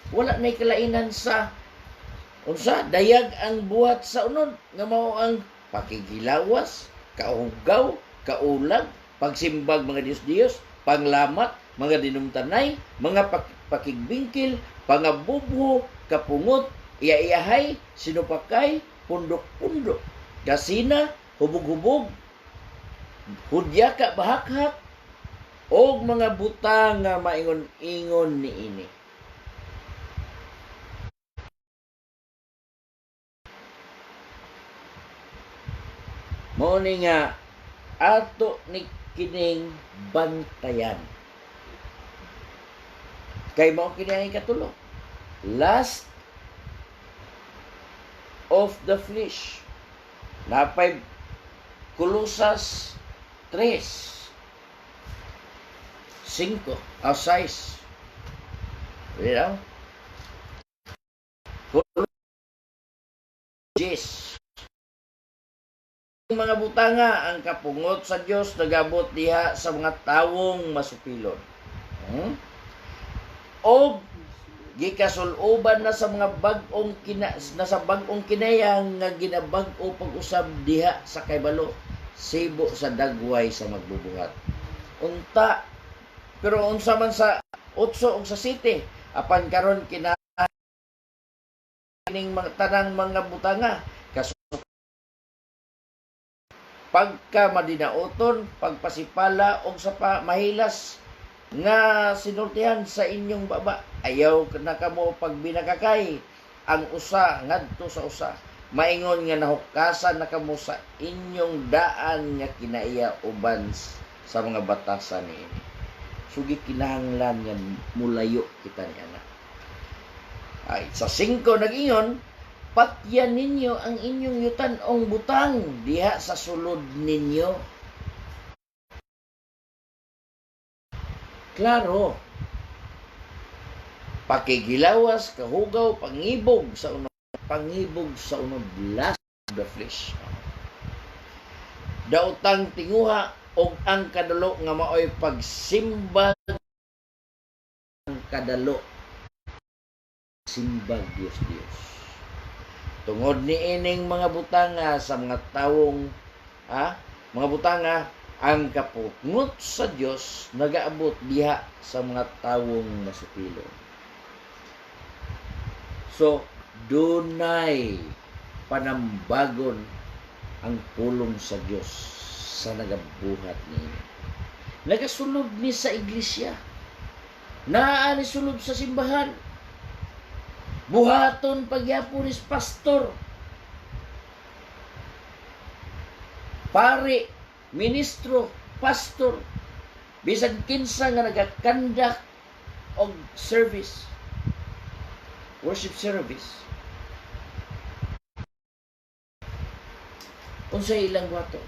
Wala na'y kalainan sa unsa, dayag ang buhat sa unod, nga mao ang pakigilawas, kaugaw, kaulag, pagsimbag mga Diyos-Diyos, panglamat, mga dinumtanay, mga pakigbingkil, pangabubho, kapungot, iya-iyahay, sinupakay, pundok-pundok, kasina, hubog-hubog, hudyaka, bahakhak, o mga butang nga maingon-ingon niini. Mao ni nga ato ni kining bantayan. Kay mao kini ang ikatulo. Last of the flesh. Napay Colosas 3. 5 o 6. Well, yes. Mga butanga, ang kapungot sa Dios nagabot diha sa mga tawong masupilon. O gikasuloban na sa mga bag-ong kinayang nga ginabag-o pag-usab diha sa kaybalo, sibo sa dagway sa magbubuhat. Unta, pero unsa man sa 8 ug sa 7, apan karon kining tanang mga butanga, pagka madinaoton, pagpasipala o sa mahilas, nga sinultihan sa inyong baba. Ayaw na kamo pag binakakay ang usa ngadto sa usa. Maingon nga nahukasan na kamo sa inyong daan nga kinaiya uban sa mga batasan niini. Sugi kinahanglan nga mulayo kita ni anak. Ay, sa 5 nag-ingon, patyan ninyo ang inyong yutan-ong butang diha sa sulod ninyo. Klaro, pakigilawas, kahugaw, pangibog sa unod, last of the flesh. Daotang tinguha og ang kadalo nga maoy pagsimbag ang kadalo. Simbag Dios. Tungod ni ining mga butanga sa mga tawong mga butanga, ang kapungot sa Dios nagaabot diha sa mga tawong masupilo. So, dunay panambagon ang pulong sa Dios sa nagabuhat niya. Nagasulod ni sa iglesia. Naa ni sulod sa simbahan. Buhaton pagyapon is pastor. Pare, ministro, pastor, bisag kinsa nga nagakandak og service, worship service. Unsay ilang wato?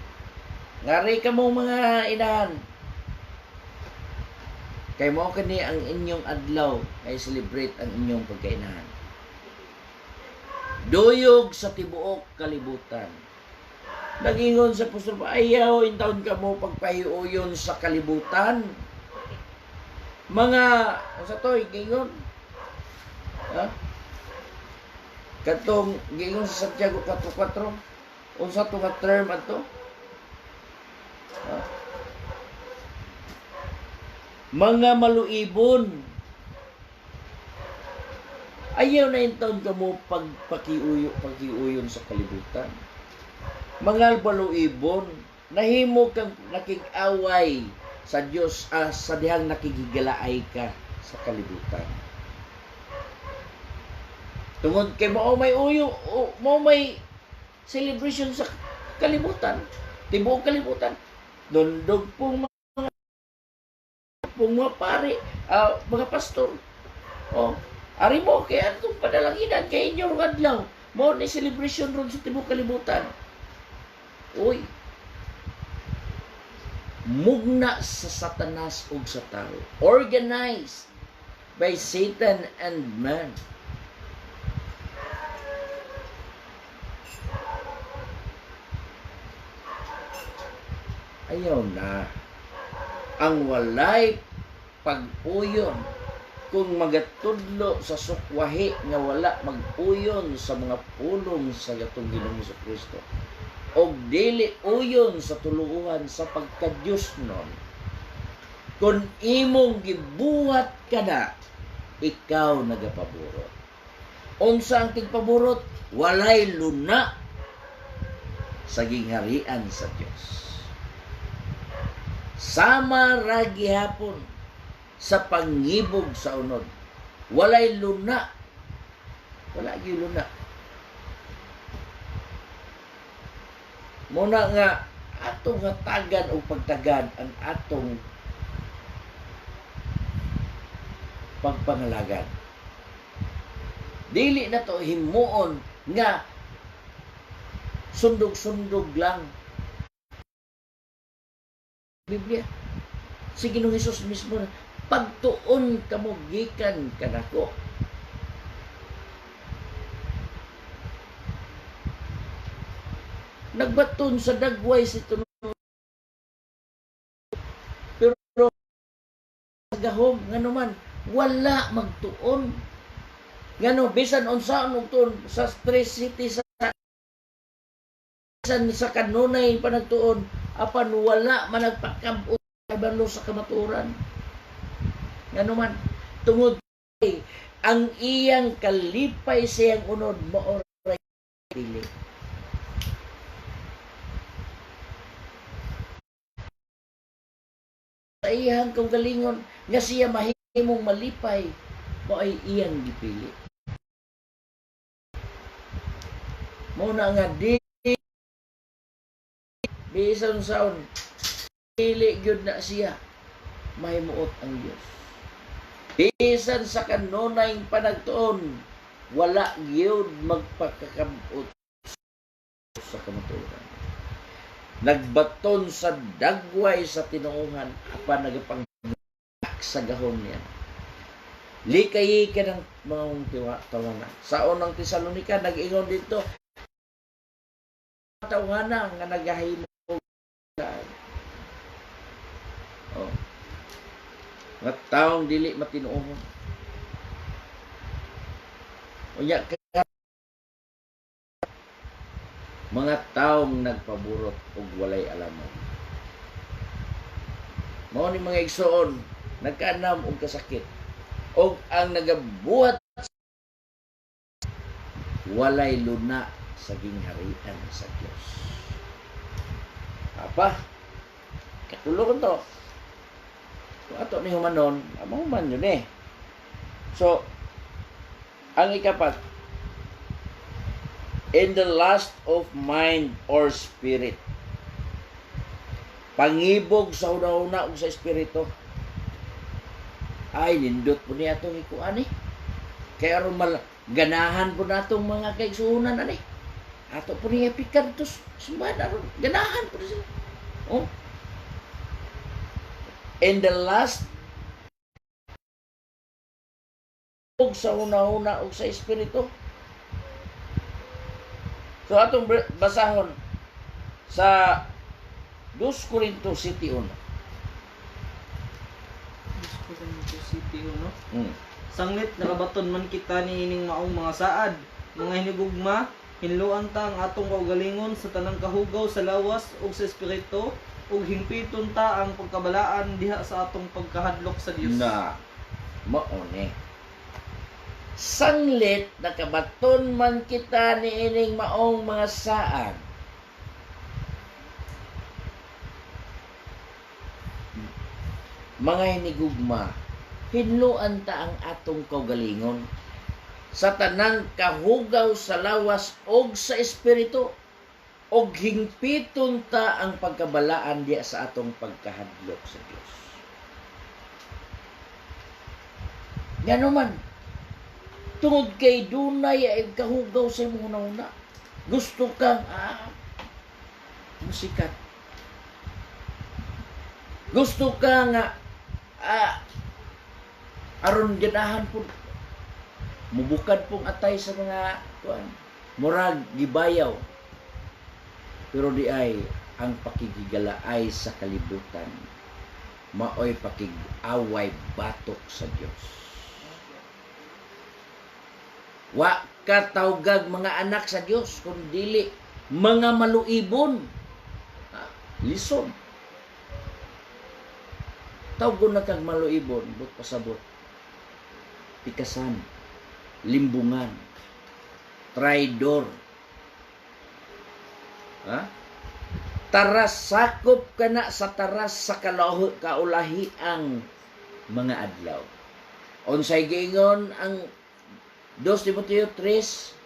Ngari ka mo mga inahan. Kay mo kani ang inyong adlaw ay celebrate ang inyong pagkainahan. Duyog sa tibuok kalibutan. Nagingon sa apostol, ayaw intawon ka mo pagpahiuyon sa kalibutan. Mga, sa to, gingon? Katong, gingon sa Santiago 4:4, unsa to nga term ato? Mga maluibon. Ayaw na intawon ka mo pagpakiuyon sa kalibutan. Mga baluibon, nahimo kang nakig-away sa Dios, sa dihang nakigigalaay ka sa kalibutan. Tungod kay mo may may celebration sa kalibutan, tibuok kalibutan. Dondog pong mga pare, mga pastor. Ari mo kay atong padalanginan kay inyong adlaw. Mo ni celebration ron sa tibuok kalibutan. Uy, mugna sa Satanas ug sa tao, organized by Satan and man. Ayaw na ang walay pag-uyon kung magatudlo sa sukwahi nga wala mag-uyon sa mga pulong sa gatong Ginoong Kristo. O dili uyon sa tuluhan sa pagka-Diyos nun. Kung imong gibuhat ka na, ikaw nagapaburot. Unsa ang tigpaburot? Walay luna sa gingharian sa Diyos. Sama ra gihapon sa pangibog sa unod. Walay luna. Wala gyud luna. Muna nga atong hatagan o pagtagad ang atong pagpangalagan. Dili na to himuon nga sundog-sundog lang. Biblia, si Ginoong Hesus mismo, pagtuon kamo gikan kanako. Nagbaton sa dagway si tunod. Pero gahom ngano man wala magtuon. Ngano bisan unsaon og tuon sa stress city sa kanunay panagtuon apan wala man nagpakab balo sa kamaturan. Ngano man tungod ang iyang kalipay siyang unod mao dili. sa iyang kaugalingon nga siya mahimong malipay, mo ay iyang gipili. Mo na nga bisan saon pili gyud na siya mahimuot ang Dios. Bisan sa kanunay panagtuon wala gyud magpakakabot sa kamatuoran. Nagbaton sa dagway sa tinuohan apan nagapang sa gahom niya. Likay ka ng mga tawanan. Sa unang Tesalonika nag-ingon dito tawanan nga nagahimo. Oh. Nga taong dili matinuohon. Unya mga taong nagpaburot og walay alamon. Mao ni mga igsoon nagkaanam og kasakit og ang nagabuhat walay luna sa gingharian sa Dios. Apa? Katulo ko to. Kung ato ni humanon, amo man yun eh. So, ang ikapat, in the lust of mind or spirit. Pangibog sa una-una o sa espiritu. Ay, nindot po niya itong ikuan eh. Kaya ron ganahan po na itong mga kaigsuunan ani. Ato po niya pikan ito. Simbahan ron. Ganahan po sila. Oh. In the last sa una-una o sa espiritu. So atong basahon sa 2 Corinto 7:1. 2 Corinto 7:1. Sanglit nakabaton man kita niining maong mga saad, mga hinigugma, hinluan ta ang atong kaugalingon sa tanang kahugaw sa lawas ug sa espiritu ug hingpiton ta ang pagkabalaan diha sa atong pagkahadlok sa Dios. Na mao ni sanglit nakabaton man kita niining maong mga saad. Mga hinigugma, hinluan ta ang atong kaugalingon sa tanang kahugaw sa lawas og sa espiritu og hingpiton ta ang pagkabalaan diya sa atong pagkahadlok sa Dios. Ngano man tungod kay dunay ay kahugaw sa imong una-una. Gusto kang musikat. Gusto ka nga aron ganahan po mubukad pong atay sa mga murag gibayaw. Pero di ay ang pakigigala ay sa kalibutan. Maoy pakig-away batok sa Dios. Wa katawgag mga anak sa Dios kundili mga maluibon. Lison. Tawgon na kag maluibon, but pasabot. Pikasan, limbungan, traidor. Taras sakop ka na sa taras sa kaulahi ang mga adlaw. Unsay giingon ang 2 Timoteo 3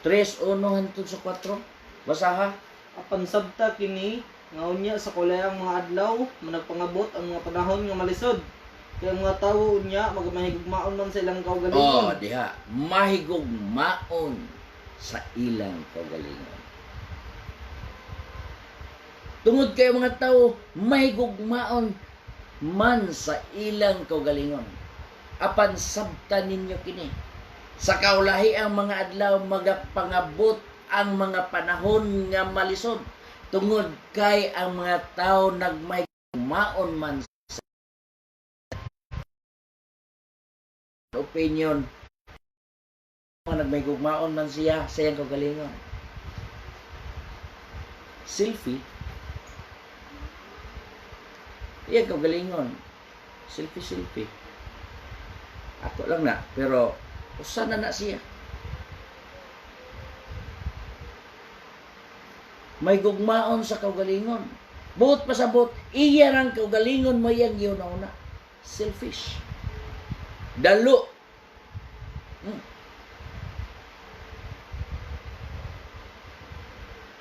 3:1 hangtod sa 4. Basaha. Apan sabta kini nga unya sa kulayang mga adlaw managpangabot ang mga panahon nga malisod. Kaya ang mga tawo unya magmahigugmaon man sa ilang kaugalingon. Diha, mahigugmaon sa ilang kaugalingon. Tungod kay mga tawo mahigugmaon man sa ilang kaugalingon. Apan sabta ninyo kini sa kaulahi ang mga adlaw magapangabot ang mga panahon nga malisod tungod kay ang mga tao nagmahigugmaon man sa opinion nagmahigugmaon man siya sa iyang kaugalingon. Selfie iyang kaugalingon. Selfie ako lang na, pero usa na siya. May gugmaon sa kaugalingon. Buot pasabot, iya rang kaugalingon mo yang una. Selfish. Dalo.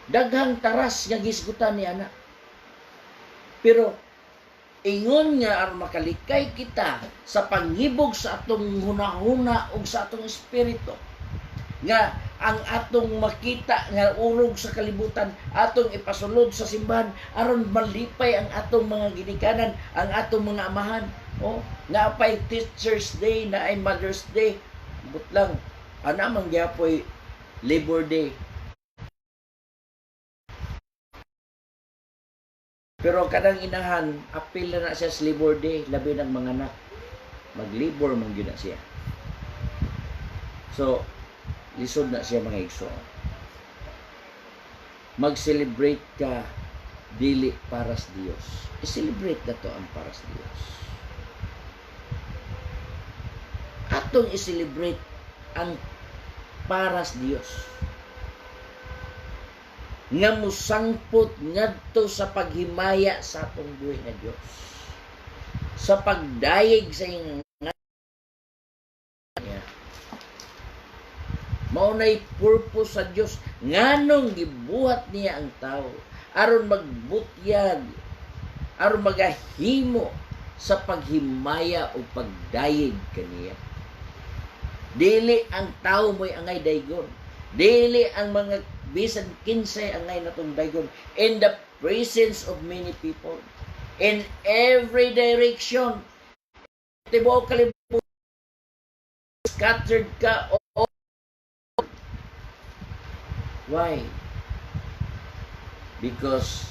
Daghang taras nga gisgutan ni anak. Pero ingon nga aron makalikay kita sa panghibog sa atong hunahuna ug sa atong espiritu nga ang atong makita nga urog sa kalibutan atong ipasulod sa simbahan aron malipay ang atong mga ginikanan, ang atong mga amahan. Nga pay Teachers Day, na ay Mother's Day, butlang ana man gyapon Labor Day. Pero kadang inahan, apil na siya sa Labor Day, labi ng mga anak. Mag-labor man yun na siya. So, lisod na siya mga igso. Mag-celebrate ka dili para sa Dios. I-celebrate na to ang para sa Dios. Atong i-celebrate ang para sa Dios. Nga musangpot ngadto sa paghimaya sa atong buhay nga Dios. Sa pagdayeg sa iyang maunay purpose sa Dios nganong gibuhat niya ang tao aron magbutyag, aron magahimo sa paghimaya o pagdayeg kaniya. Dili ang tao mo'y angay daygon. Dili ang mga bisan kinsay angay natong daygon in the presence of many people, in every direction. Tibuok kalibutan, scattered ka. Why? Because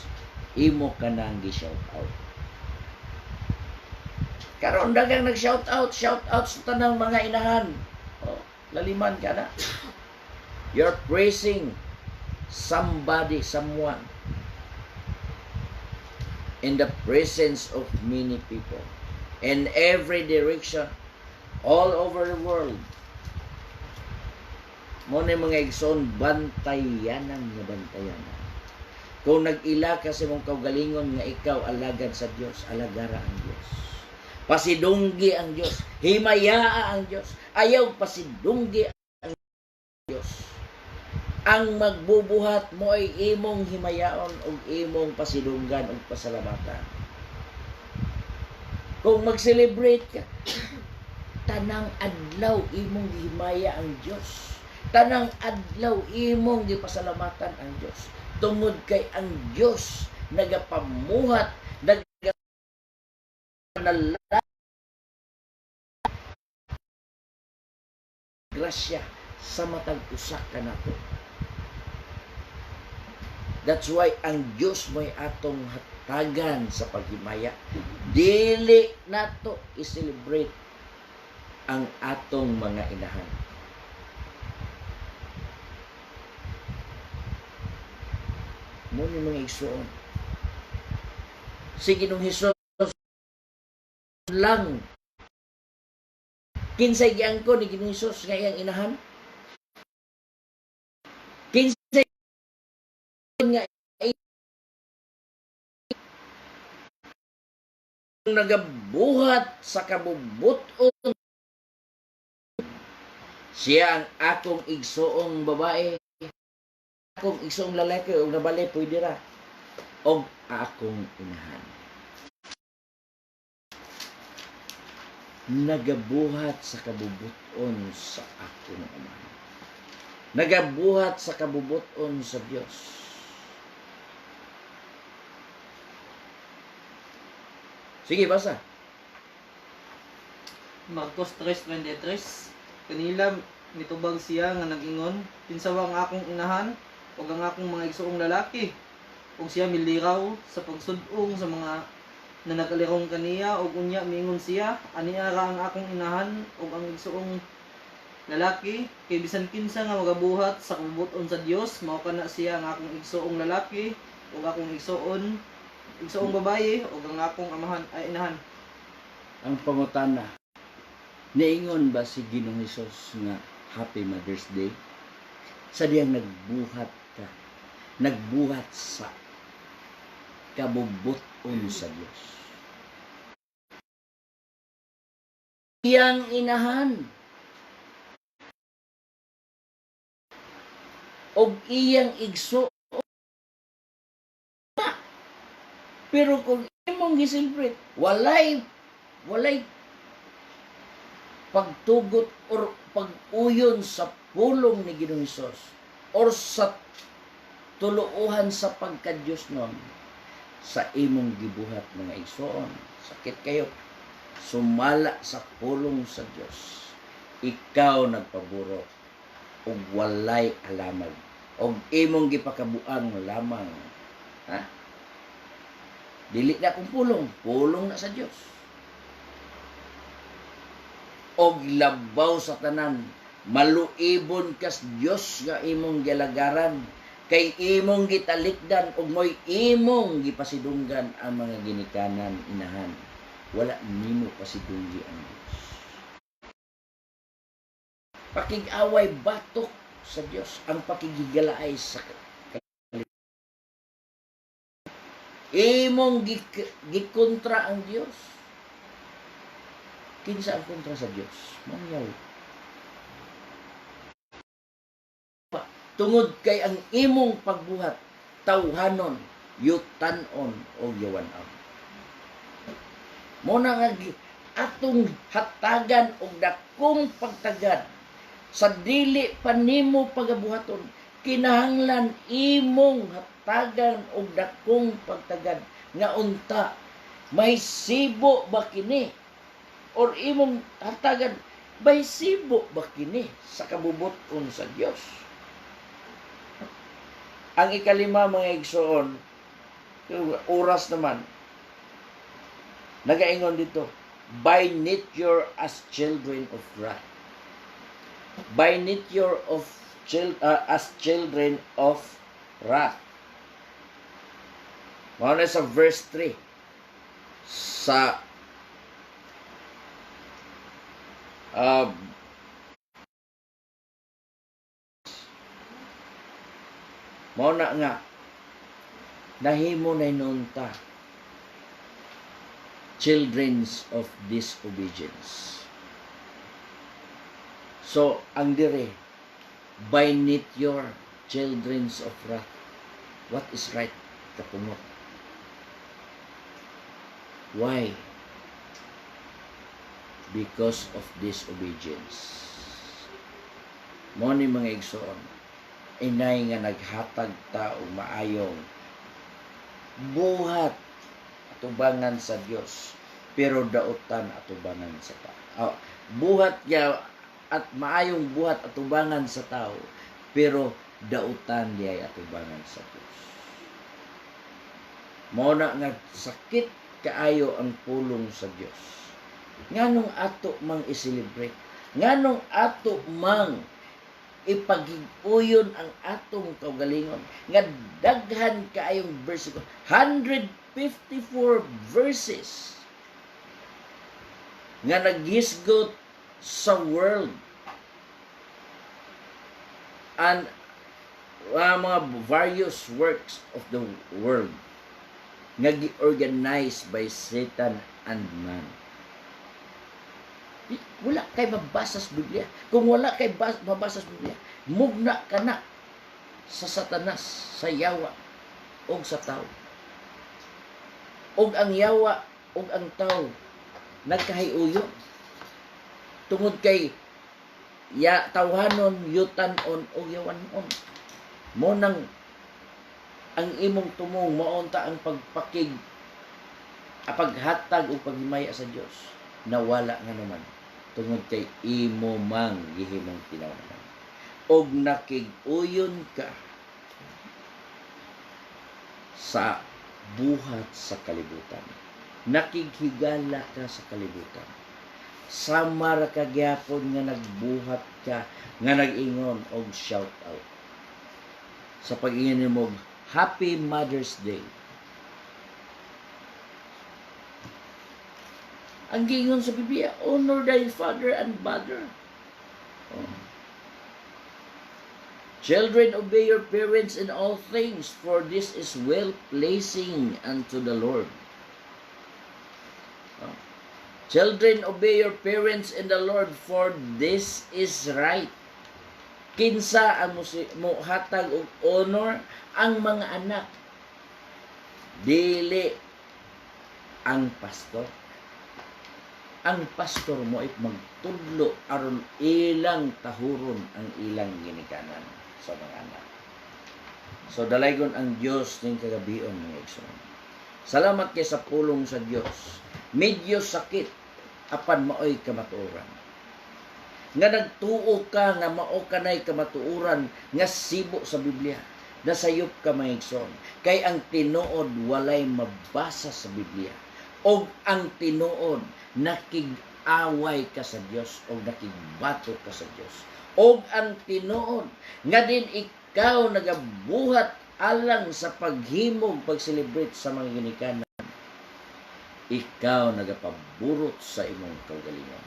imo ka nang gi-shout out. Karon dagang nag-shout out sa tanang mga inahan. Laliman ka na. You're praising somebody, someone in the presence of many people, in every direction, all over the world. Muna mga igsoon, bantayanan nga bantayanan. Kung nag-ila ka sa mong kaugalingon nga ikaw alagad sa Diyos, alagara ang Diyos. Pasidunggi ang Diyos, himayaa ang Diyos, ayaw pasidunggi ang Diyos. Ang magbubuhat mo ay imong himayaon o imong pasidunggan o pasalamatan. Kung mag-celebrate ka, tanang adlaw imong himaya ang Diyos. Tanang adlaw imong gipasalamatan ang Diyos. Tungod kay ang Diyos nagapamuhat, grasya sa matag usa ka nato. That's why ang Diyos mo'y atong hatagan sa paghimaya. Dili nato i-celebrate ang atong mga inahan. Muna mga igsoon. Si Ginoong Hesus lang. Kinsay giangko ni Ginoong Hesus nga iyang inahan? Kinsay nga nagabuhat sa kabubuton. Siya ang akong igsoong babae, akong igsoong lalaki o nabalay pwede ra o akong inahan. Nagabuhat sa kabubuton sa akong ama. Nagabuhat sa kabubuton sa Diyos. Sige, basa. Marcos 3:23. Kanila mitubag siya nga nag-ingon, pinsawa ang akong inahan ug ang akong mga igsoong lalaki. Ug siya miliraw sa pagsud-ong sa mga nanagalirong kaniya ug unya miingon siya, ania ra ang akong inahan ug ang igsoong lalaki kay bisan kinsa nga magabuhat sa kabubuton sa Dios mao kana siya ang akong igsoong lalaki ug akong igsoong babaye ug ang akong amahan ay inahan. Ang pangutana, niingon ba si Ginoong Hesus nga Happy Mother's Day? Sa diyang nagbuhat ka, nagbuhat sa kabubuton sa Dios. Iyang inahan og iyang igso. Pero kung imong gisilbrit, walay pagtugot or pag-uyon sa pulong ni Ginoong Hesus or sa tuluuhan sa pagka-Diyos nun, sa imong gibuhat mga igsoon, sakit kayo, sumala sa pulong sa Diyos, ikaw nagpaburo og walay alamag og imong gipakabuang lamang, ha? Dili na kung pulong na sa Diyos. Og labaw sa tanan, maluibon kas Diyos nga imong gilagaran, kay imong gitalikdan og mo'y imong gipasidunggan ang mga ginikanan inahan. Wala nimo pasidunggi ang Diyos. Pakig-away batok sa Diyos, ang pakigigalaay sa imong gikontra ang Diyos. Kinsa ang kontra sa Diyos? Mangyaw. Tungod kay ang imong pagbuhat, tawhanon, yutanon o yawanon. Muna nga atong hatagan og dakong pagtagad sa dili pa nimo pagabuhaton, kinahanglan imong hatagan og dakong pagtagad nga unta may sibo ba kini or imong hatagan may sibo ba kini sa kabubuton sa Dios. Ang ikalima mga igsoon, oras naman, nagaingon dito, by nature as children of wrath. By nature of as children of wrath. Muna sa verse 3 sa muna nga nahimo na inunta childrens of disobedience. So ang dire, by nature childrens of wrath. What is right? Kapungot. Why? Because of disobedience. Mo ni mga igsoon, inay nga naghatag ta og maayong buhat atubangan sa Dios, pero dautan atubangan sa tao. Buhat niya at maayong buhat atubangan sa tao, pero dautan diay atubangan sa Dios. Mao na nga sakit kaayo ang pulong sa Dios. Nganong ato mang i-celebrate? Nganong ato mang ipagiguyon ang atong kaugalingon? Nga daghan kaayong bersikulo, 154 verses nga naghisgot sa world and mga various works of the world nga gi-organized by Satan and man. Wala kay mabasa sa Biblia. Kung wala kay mabasa sa Biblia, mugna ka na sa Satanas, sa yawa, o sa tao. Og ang yawa, og ang tao, nagkahiuyo. Tungod kay tawhanon, yutanon, o yawanon. Mo nang ang imong tumong, maunta ang paghatag o paghimaya sa Diyos, nawala nga naman. Tungod kay imo mang gihimong tinawhan. Og nakig-uyon ka sa buhat sa kalibutan. Nakighigala ka sa kalibutan. Sama ra ka gyapon nga nagbuhat ka, nga nag-ingon og shout out. Sa pag-ingon nimo, Happy Mother's Day. Ang gingon sa Biblia, honor thy father and mother. Oh. Children, obey your parents in all things, for this is well-pleasing unto the Lord. Children, obey your parents in the Lord, for this is right. Kinsa ang muhatag og honor ang mga anak, dili ang pastor. Ang pastor mo ay magtudlo aron ilang tahuron ang ilang ginikanan sa mga anak. So dalaygon ang Dios ning kagabion mga igsoon. Salamat kay sa pulong sa Dios. Medyo sakit apan maoy kamatuoran. Nga nagtuo ka nga mao kanay kamatuoran nga sibo sa Biblia. Nasayop ka mga igsoon. Kay ang tinuod walay mabasa sa Biblia. Og ang tinuod nakig-away ka sa Dios o nakigbato ka sa Dios. Og ang tinuod nga din ikaw nagabuhat alang sa paghimog, pag-celebrate sa mga ginikanan. Ikaw nagapaburot sa imong kaugalingon.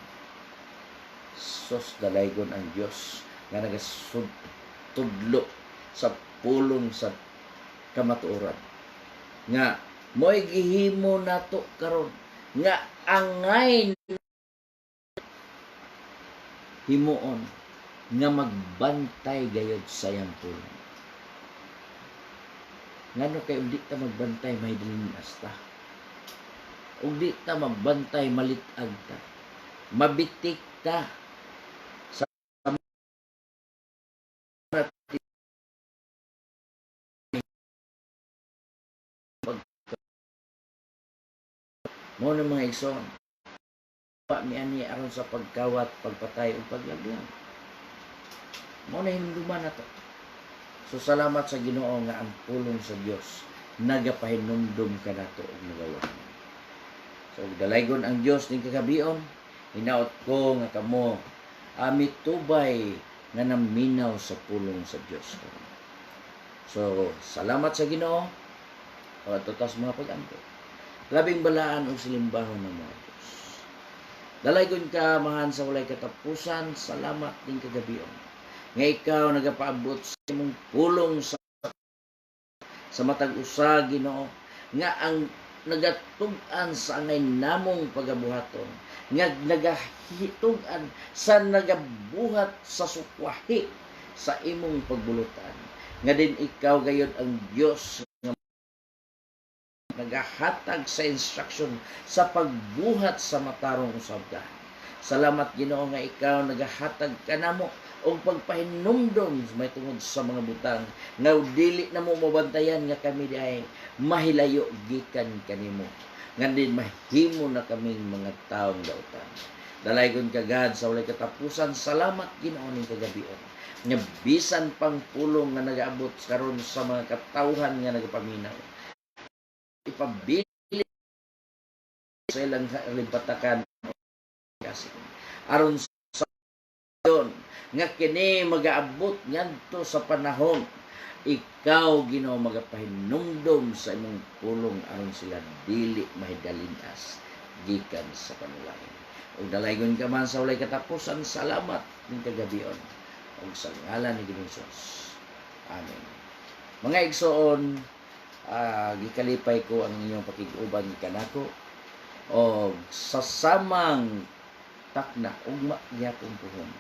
Sos dalaygon ang Dios nga nagasudlo sa pulong sa kamatuoran. Nga mo'y gihimo nato karon nga angay himuon nga magbantay gayud sa iyang pulong. Ngano kay ug di ta magbantay may dilinas ta. Ug di ta magbantay malitag ta. Mabitik ta sa mo na mga igsoon. Pa mi ani aron sa pagkawat, pagpatay ug paglaglang. Mo na hinumduman nato. So salamat sa Ginoo nga ang pulong sa Dios nagapahinumdum kanato og nagawa. So dalaygon ang Dios ning kagabion, hinaot ko nga kamo mitubay nga naminaw sa pulong sa Dios. So salamat sa Ginoo o tutas mga pag-ambot. Labing balaan o silimbahon ng mga Diyos. Dalaygon ka, mahan sa walay katapusan, salamat din kagabion. Nga ikaw nagapaabot sa imong pulong sa matag usa, Ginoo, nga ang nagatugan sa angay namong pagabuhaton, nga nagahitugan sa nagabuhat sa sukwahi sa imong pagbulutan. Nga din ikaw gayud ang Diyos nagahatag sa instruction sa pagbuhat sa matarong usabda. Salamat Ginoo nga ikaw nagahatag kanamo og pagpahinumdom may tungod sa mga butang nga dili na mo mabantayan nga kami diay mahilayo gikan kanimo. Nga din mahimo na kaming mga taong dautan. Dalaygon ka God sa walay katapusan. Salamat Ginoo ning kagabion. Nga bisan pang pulong nga nagaabot karon sa mga katawhan nga nagapaminaw. Ipabili sa ilang limpatakan kasi aron sa yon nga kini magaabot ngadto sa panahon ikaw Ginoo magapahinumdom sa imong pulong aron sila dili mahidalinas gikan sa panulayan. Ug dalaygon ka man sa walay katapusan. Salamat ning kagabion ug sa ngalan ni Ginoong Hesus. Amen. Mga igsoon, gikalipay ko ang inyong pakiguban kanako o sa samang takna ugma gyapon puhon